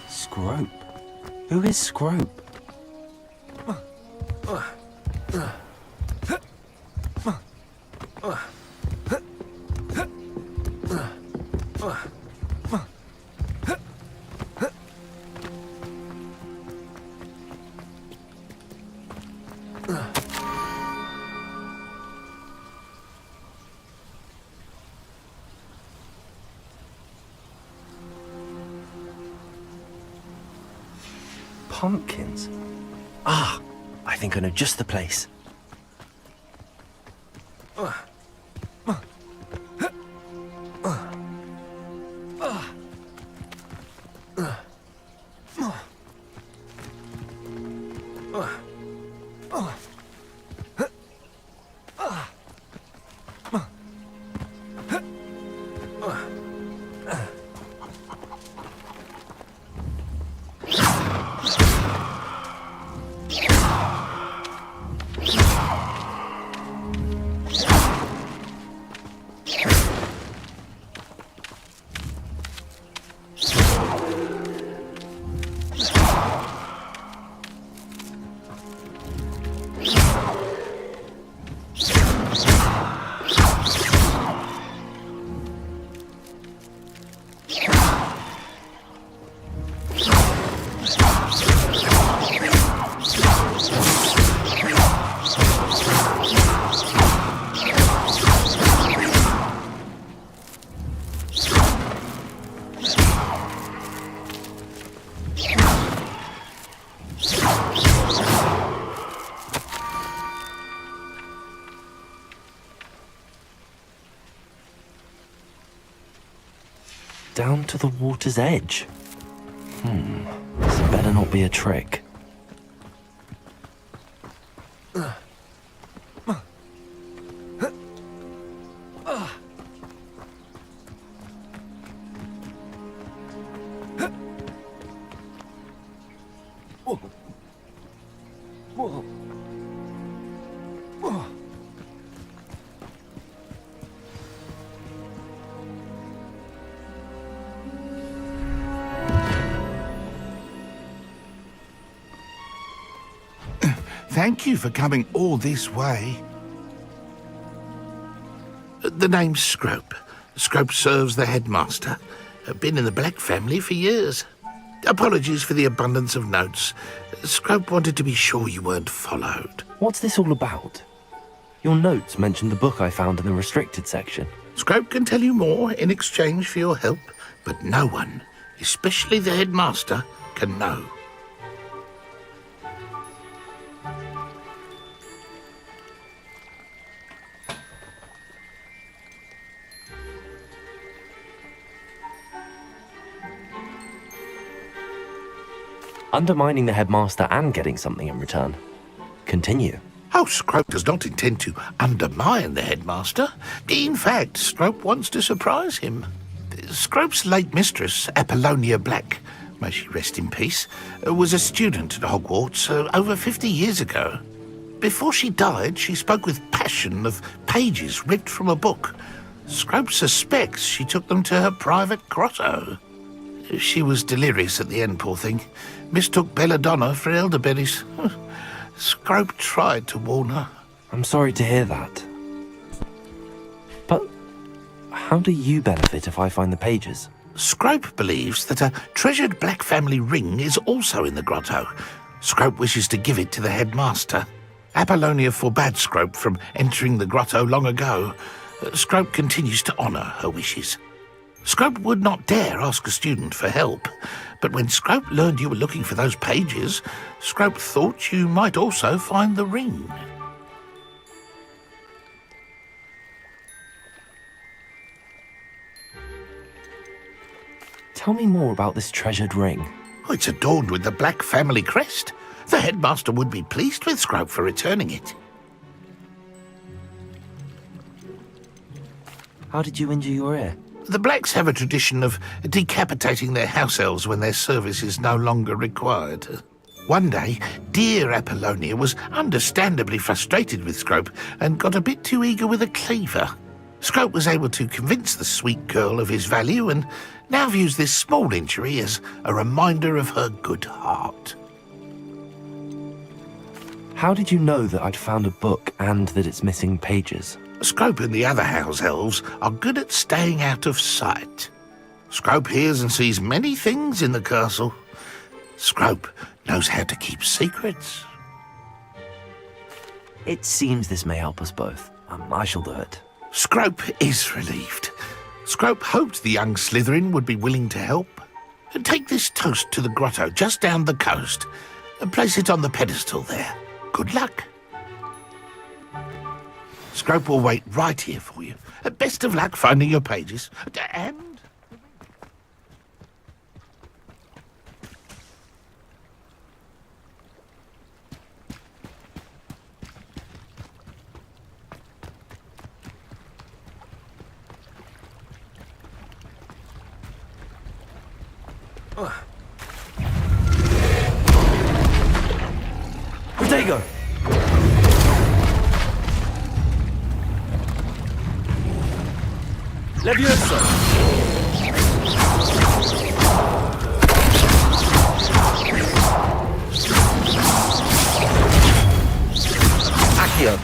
Scrope? Who is Scrope? Pumpkins? Ah, I think I know just the place. Down to the water's edge. This better not be a trick. Thank you for coming all this way. The name's Scrope. Scrope serves the headmaster. Been in the Black family for years. Apologies for the abundance of notes. Scrope wanted to be sure you weren't followed. What's this all about? Your notes mentioned the book I found in the restricted section. Scrope can tell you more in exchange for your help, but no one, especially the headmaster, can know. Undermining the headmaster and getting something in return. Continue. Oh, Scrope does not intend to undermine the headmaster. In fact, Scrope wants to surprise him. Scrope's late mistress, Apollonia Black, may she rest in peace, was a student at Hogwarts over 50 years ago. Before she died, she spoke with passion of pages ripped from a book. Scrope suspects she took them to her private grotto. She was delirious at the end, poor thing. Mistook belladonna for elderberries. Scrope tried to warn her. I'm sorry to hear that. But how do you benefit if I find the pages? Scrope believes that a treasured Black family ring is also in the grotto. Scrope wishes to give it to the headmaster. Apollonia forbade Scrope from entering the grotto long ago. Scrope continues to honour her wishes. Scrope would not dare ask a student for help, but when Scrope learned you were looking for those pages, Scrope thought you might also find the ring. Tell me more about this treasured ring. Oh, it's adorned with the Black family crest. The headmaster would be pleased with Scrope for returning it. How did you injure your ear? The Blacks have a tradition of decapitating their house elves when their service is no longer required. One day, dear Apollonia was understandably frustrated with Scrope and got a bit too eager with a cleaver. Scrope was able to convince the sweet girl of his value and now views this small injury as a reminder of her good heart. How did you know that I'd found a book and that it's missing pages? Scrope and the other house elves are good at staying out of sight. Scrope hears and sees many things in the castle. Scrope knows how to keep secrets. It seems this may help us both. I shall do it. Scrope is relieved. Scrope hoped the young Slytherin would be willing to help. Take this toast to the grotto just down the coast and place it on the pedestal there. Good luck. Scrope will wait right here for you. Best of luck finding your pages. And... Protego! Levioso! Accio!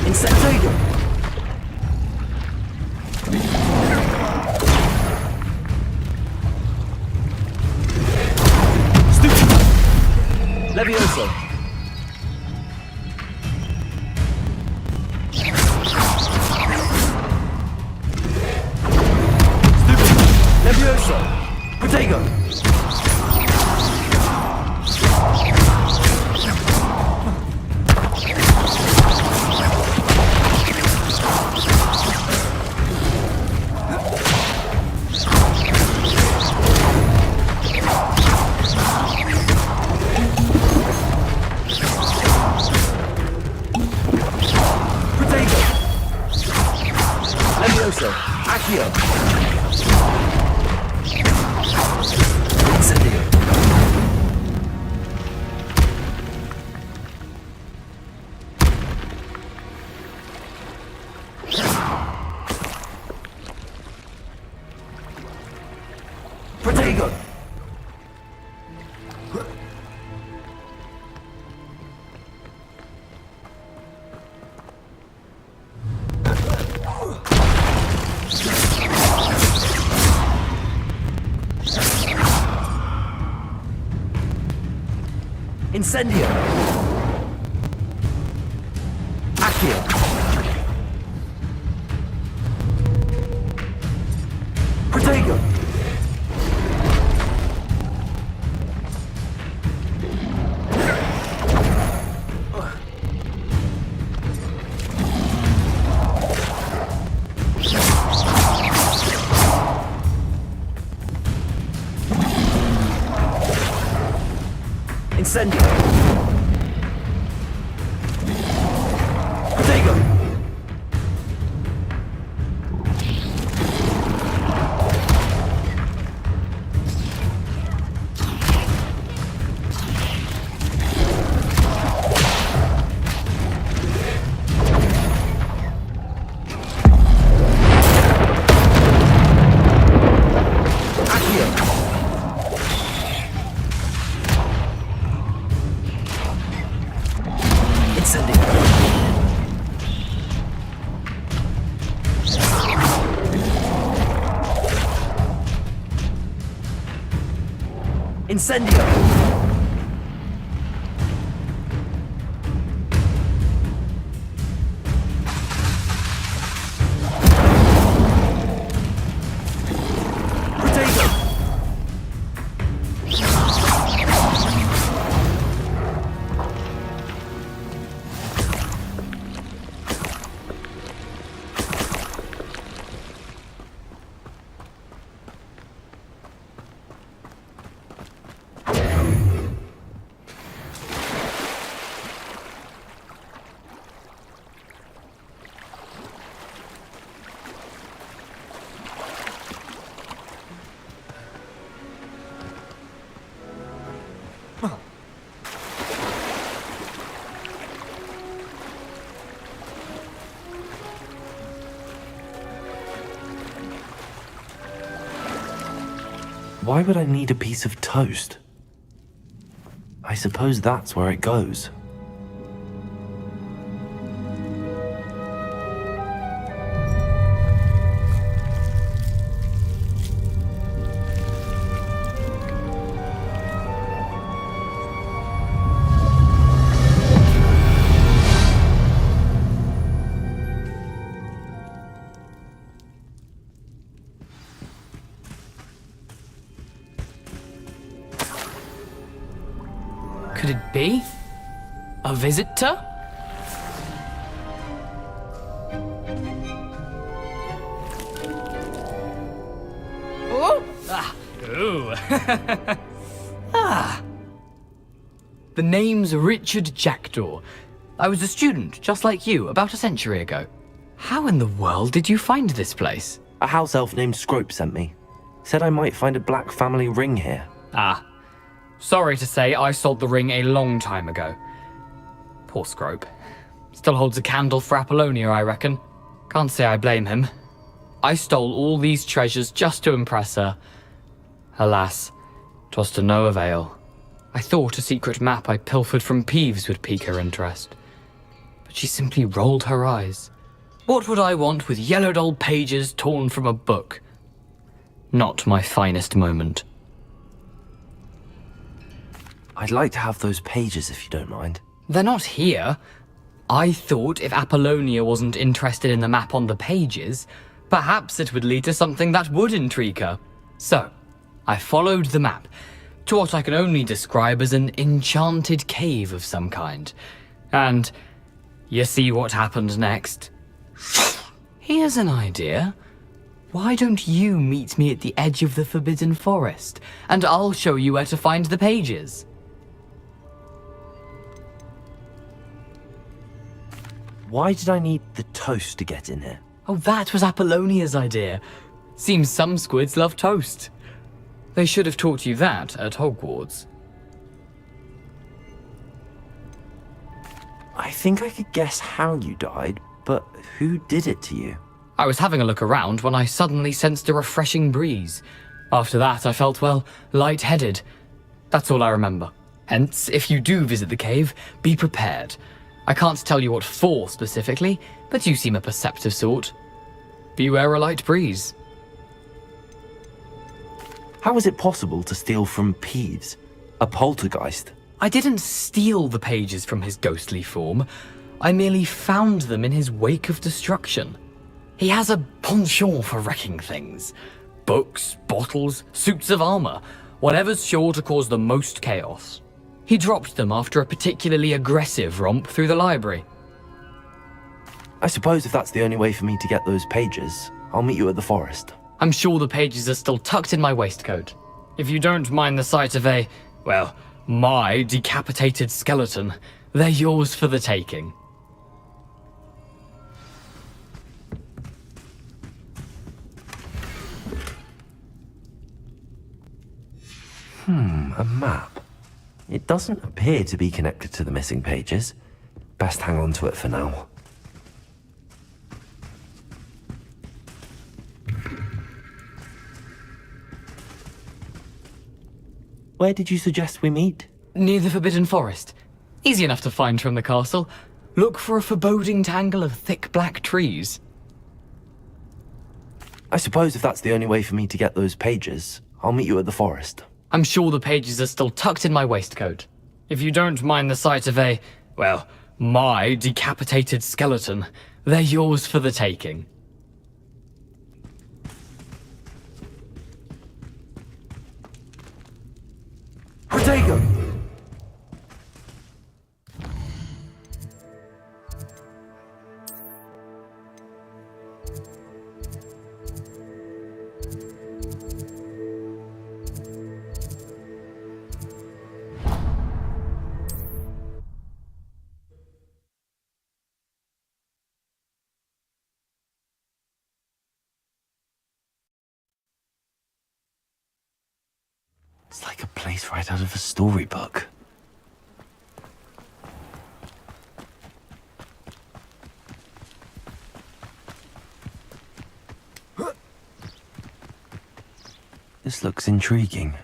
Insectoigo! Stupido! Levioso! Stupido! Levioso! Protego! Levioso! Accio! Incendio! Protego! Incendio! Accio! Protego! Incendio! Protego! Incendio! Protego! Why would I need a piece of toast? I suppose that's where it goes. Could it be? A visitor? Oh! Ah! Ooh! Ah! The name's Richard Jackdaw. I was a student, just like you, about a century ago. How in the world did you find this place? A house elf named Scrope sent me. Said I might find a black family ring here. Ah. Sorry to say, I sold the ring a long time ago. Poor Scrope. Still holds a candle for Apollonia, I reckon. Can't say I blame him. I stole all these treasures just to impress her. Alas, 'twas to no avail. I thought a secret map I pilfered from Peeves would pique her interest. But she simply rolled her eyes. What would I want with yellowed old pages torn from a book? Not my finest moment. I'd like to have those pages if you don't mind. They're not here. I thought if Apollonia wasn't interested in the map on the pages, perhaps it would lead to something that would intrigue her. So, I followed the map to what I can only describe as an enchanted cave of some kind. And you see what happened next? Here's an idea. Why don't you meet me at the edge of the Forbidden Forest, and I'll show you where to find the pages. Why did I need the toast to get in here? Oh, that was Apollonia's idea. Seems some squids love toast. They should have taught you that at Hogwarts. I think I could guess how you died, but who did it to you? I was having a look around when I suddenly sensed a refreshing breeze. After that, I felt, well, lightheaded. That's all I remember. Hence, if you do visit the cave, be prepared. I can't tell you what for specifically, but you seem a perceptive sort. Beware a light breeze. How is it possible to steal from Peeves, a poltergeist? I didn't steal the pages from his ghostly form. I merely found them in his wake of destruction. He has a penchant for wrecking things. Books, bottles, suits of armor, whatever's sure to cause the most chaos. He dropped them after a particularly aggressive romp through the library. I suppose if that's the only way for me to get those pages, I'll meet you at the forest. I'm sure the pages are still tucked in my waistcoat. If you don't mind the sight of a, well, my decapitated skeleton, they're yours for the taking. A map. It doesn't appear to be connected to the missing pages. Best hang on to it for now. Where did you suggest we meet? Near the Forbidden Forest. Easy enough to find from the castle. Look for a foreboding tangle of thick black trees. I suppose if that's the only way for me to get those pages, I'll meet you at the forest. I'm sure the pages are still tucked in my waistcoat. If you don't mind the sight of a, well, my decapitated skeleton, they're yours for the taking. Protego! It's like a place right out of a storybook. This looks intriguing.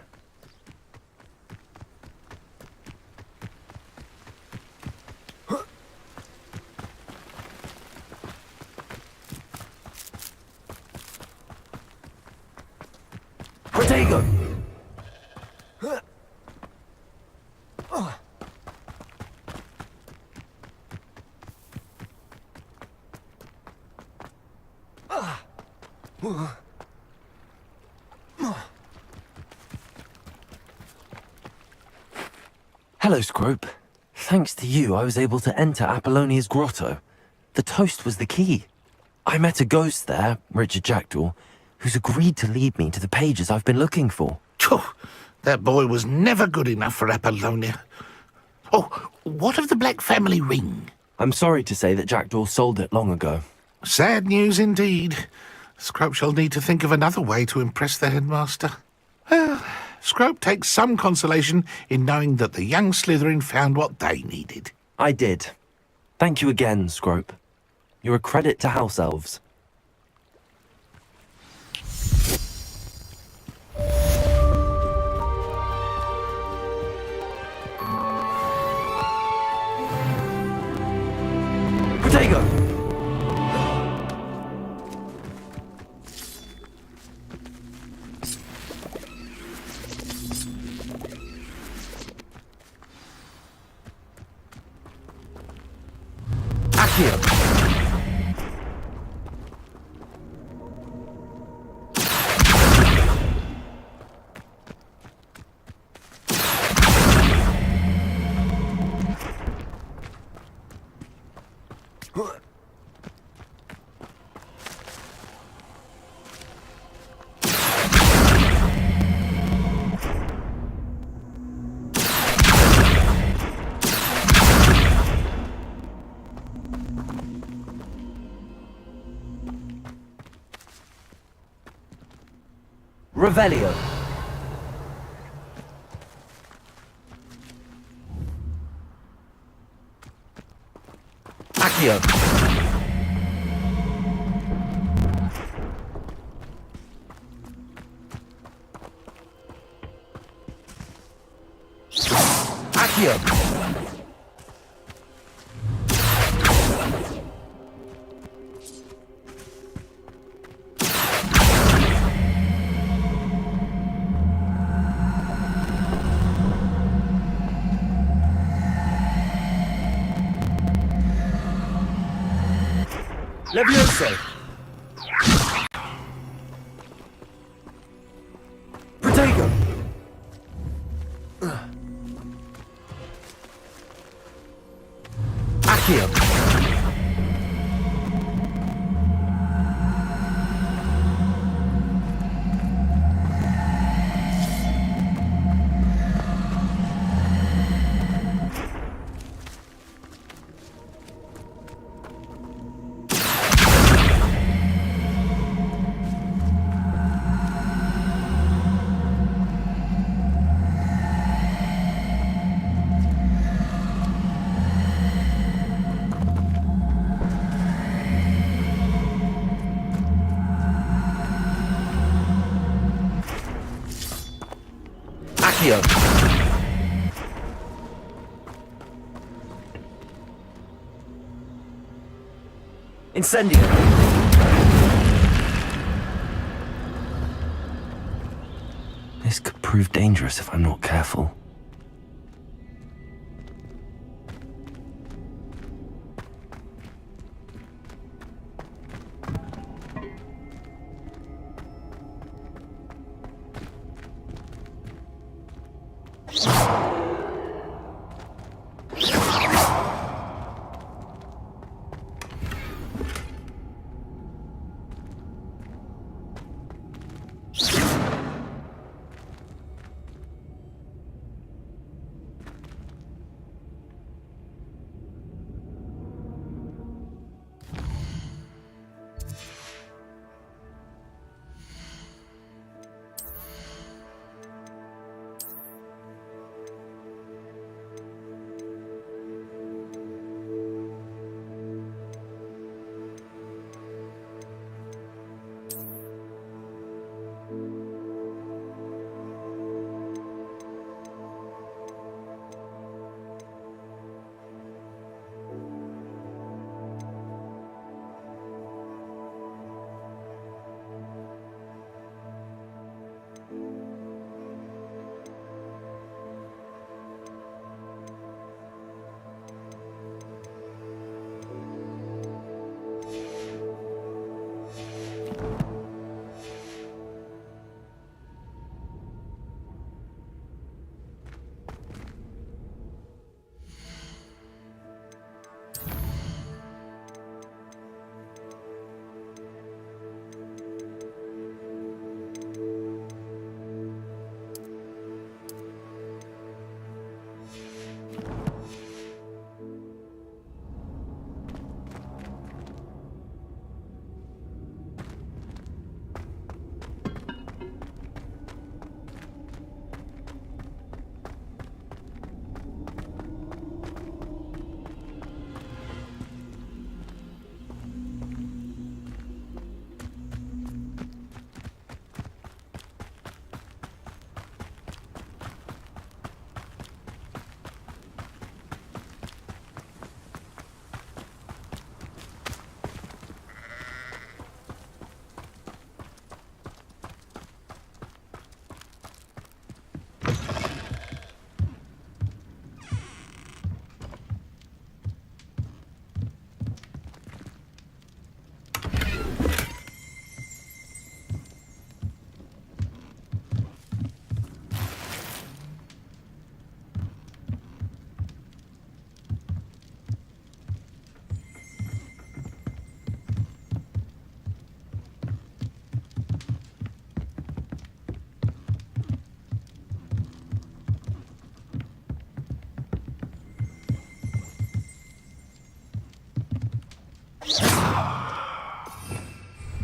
Protego! Hello, Scrope. Thanks to you, I was able to enter Apollonia's grotto. The toast was the key. I met a ghost there, Richard Jackdaw, who's agreed to lead me to the pages I've been looking for. Phew, that boy was never good enough for Apollonia. Oh, what of the Black family ring? I'm sorry to say that Jackdaw sold it long ago. Sad news indeed. Scrope shall need to think of another way to impress the headmaster. Well, Scrope takes some consolation in knowing that the young Slytherin found what they needed. I did. Thank you again, Scrope. You're a credit to House Elves. Protego! Accio! Revelio. Accio. Accio. Levioso! Protego! Accio! Accio. Incendio. This could prove dangerous if I'm not careful.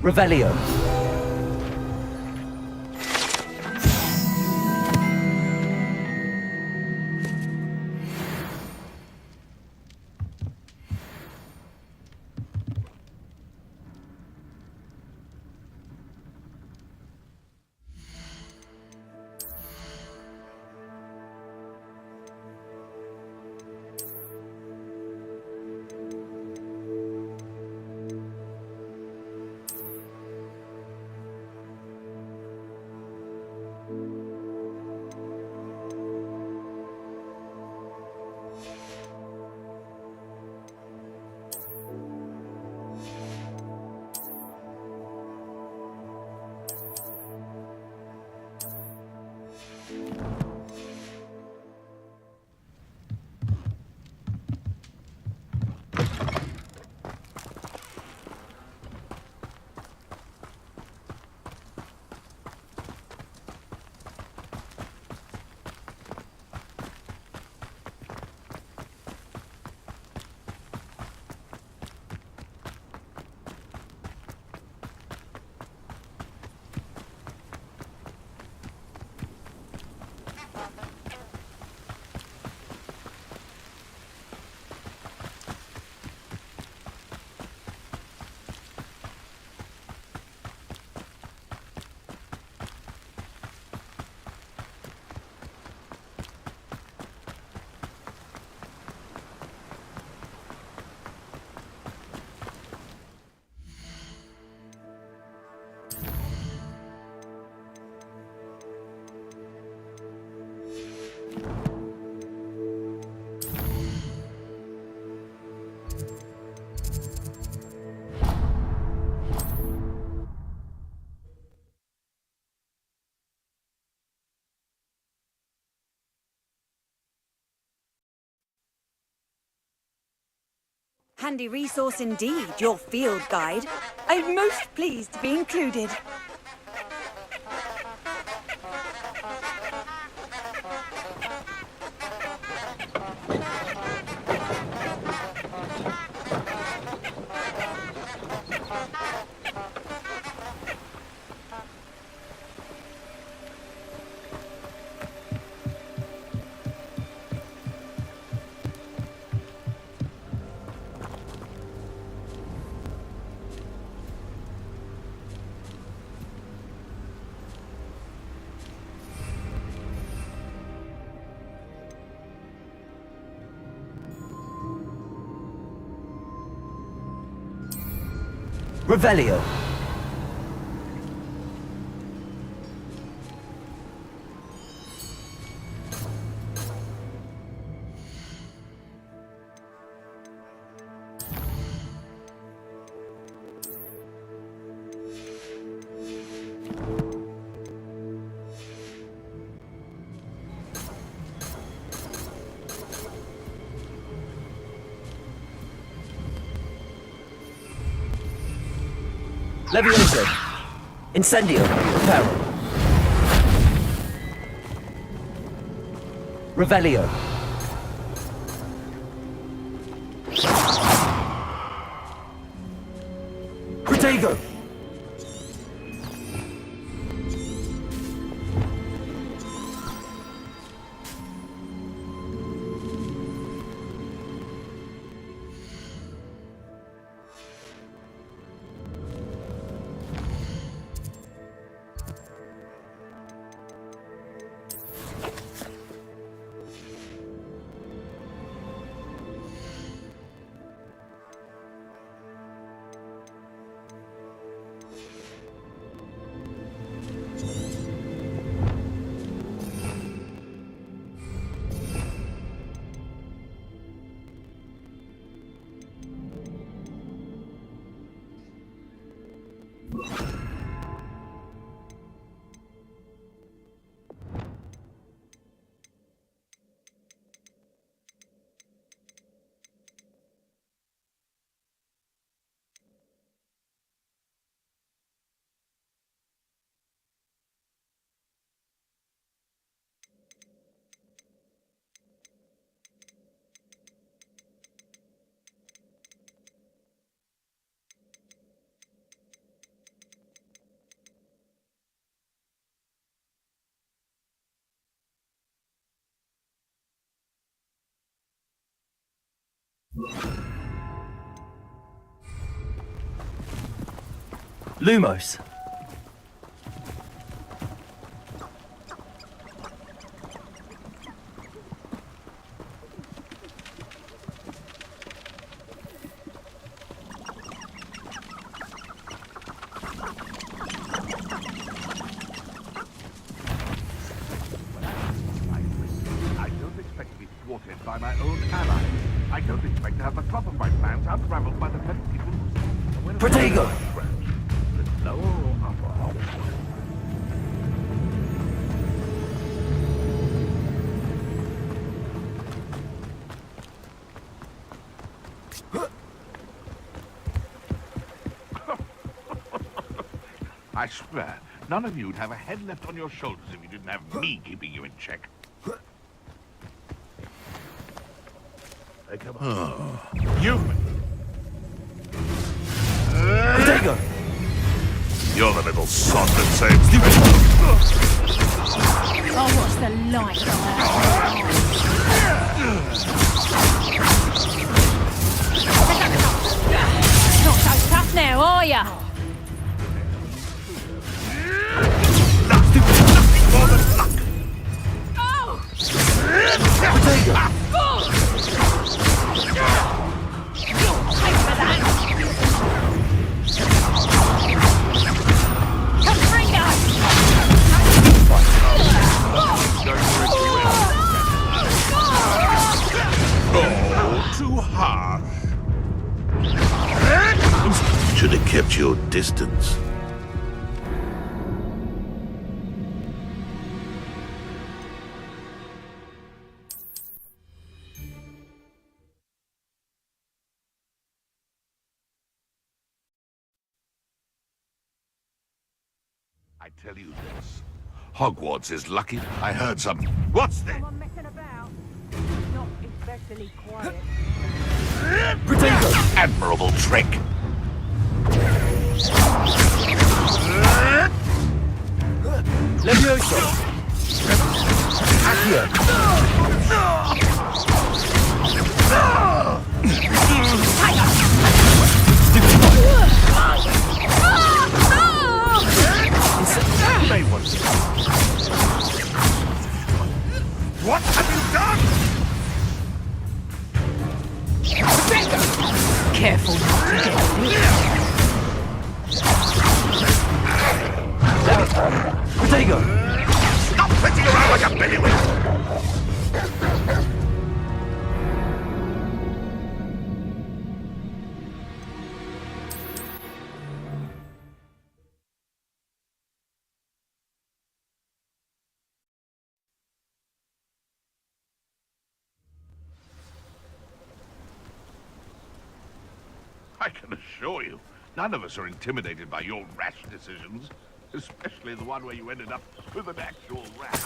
Revelio. Handy resource indeed, your field guide. I'm most pleased to be included. Revelio. Levioso. Incendio. Reparo. Revelio. Protego. Lumos. By my own ally. I don't expect to have the top of my plans unraveled by the very people who... Protego! The lower or upper? I swear, none of you'd have a head left on your shoulders if you didn't have me keeping you in check. Come on. You! Protego! You're the little sod that saves me. Oh, what's the light Not so tough now, are ya? More than luck. Oh! Protego! Oh, too harsh. Should have kept your distance. I tell you this. Hogwarts is lucky. I heard some... What's this? Someone messing about. Not especially quiet. Protego! Admirable trick. Levioso! Accio! What have you done? Careful not to get Protego! Stop flitting around like a bellywig! I can assure you, none of us are intimidated by your rash decisions, especially the one where you ended up with an actual rat.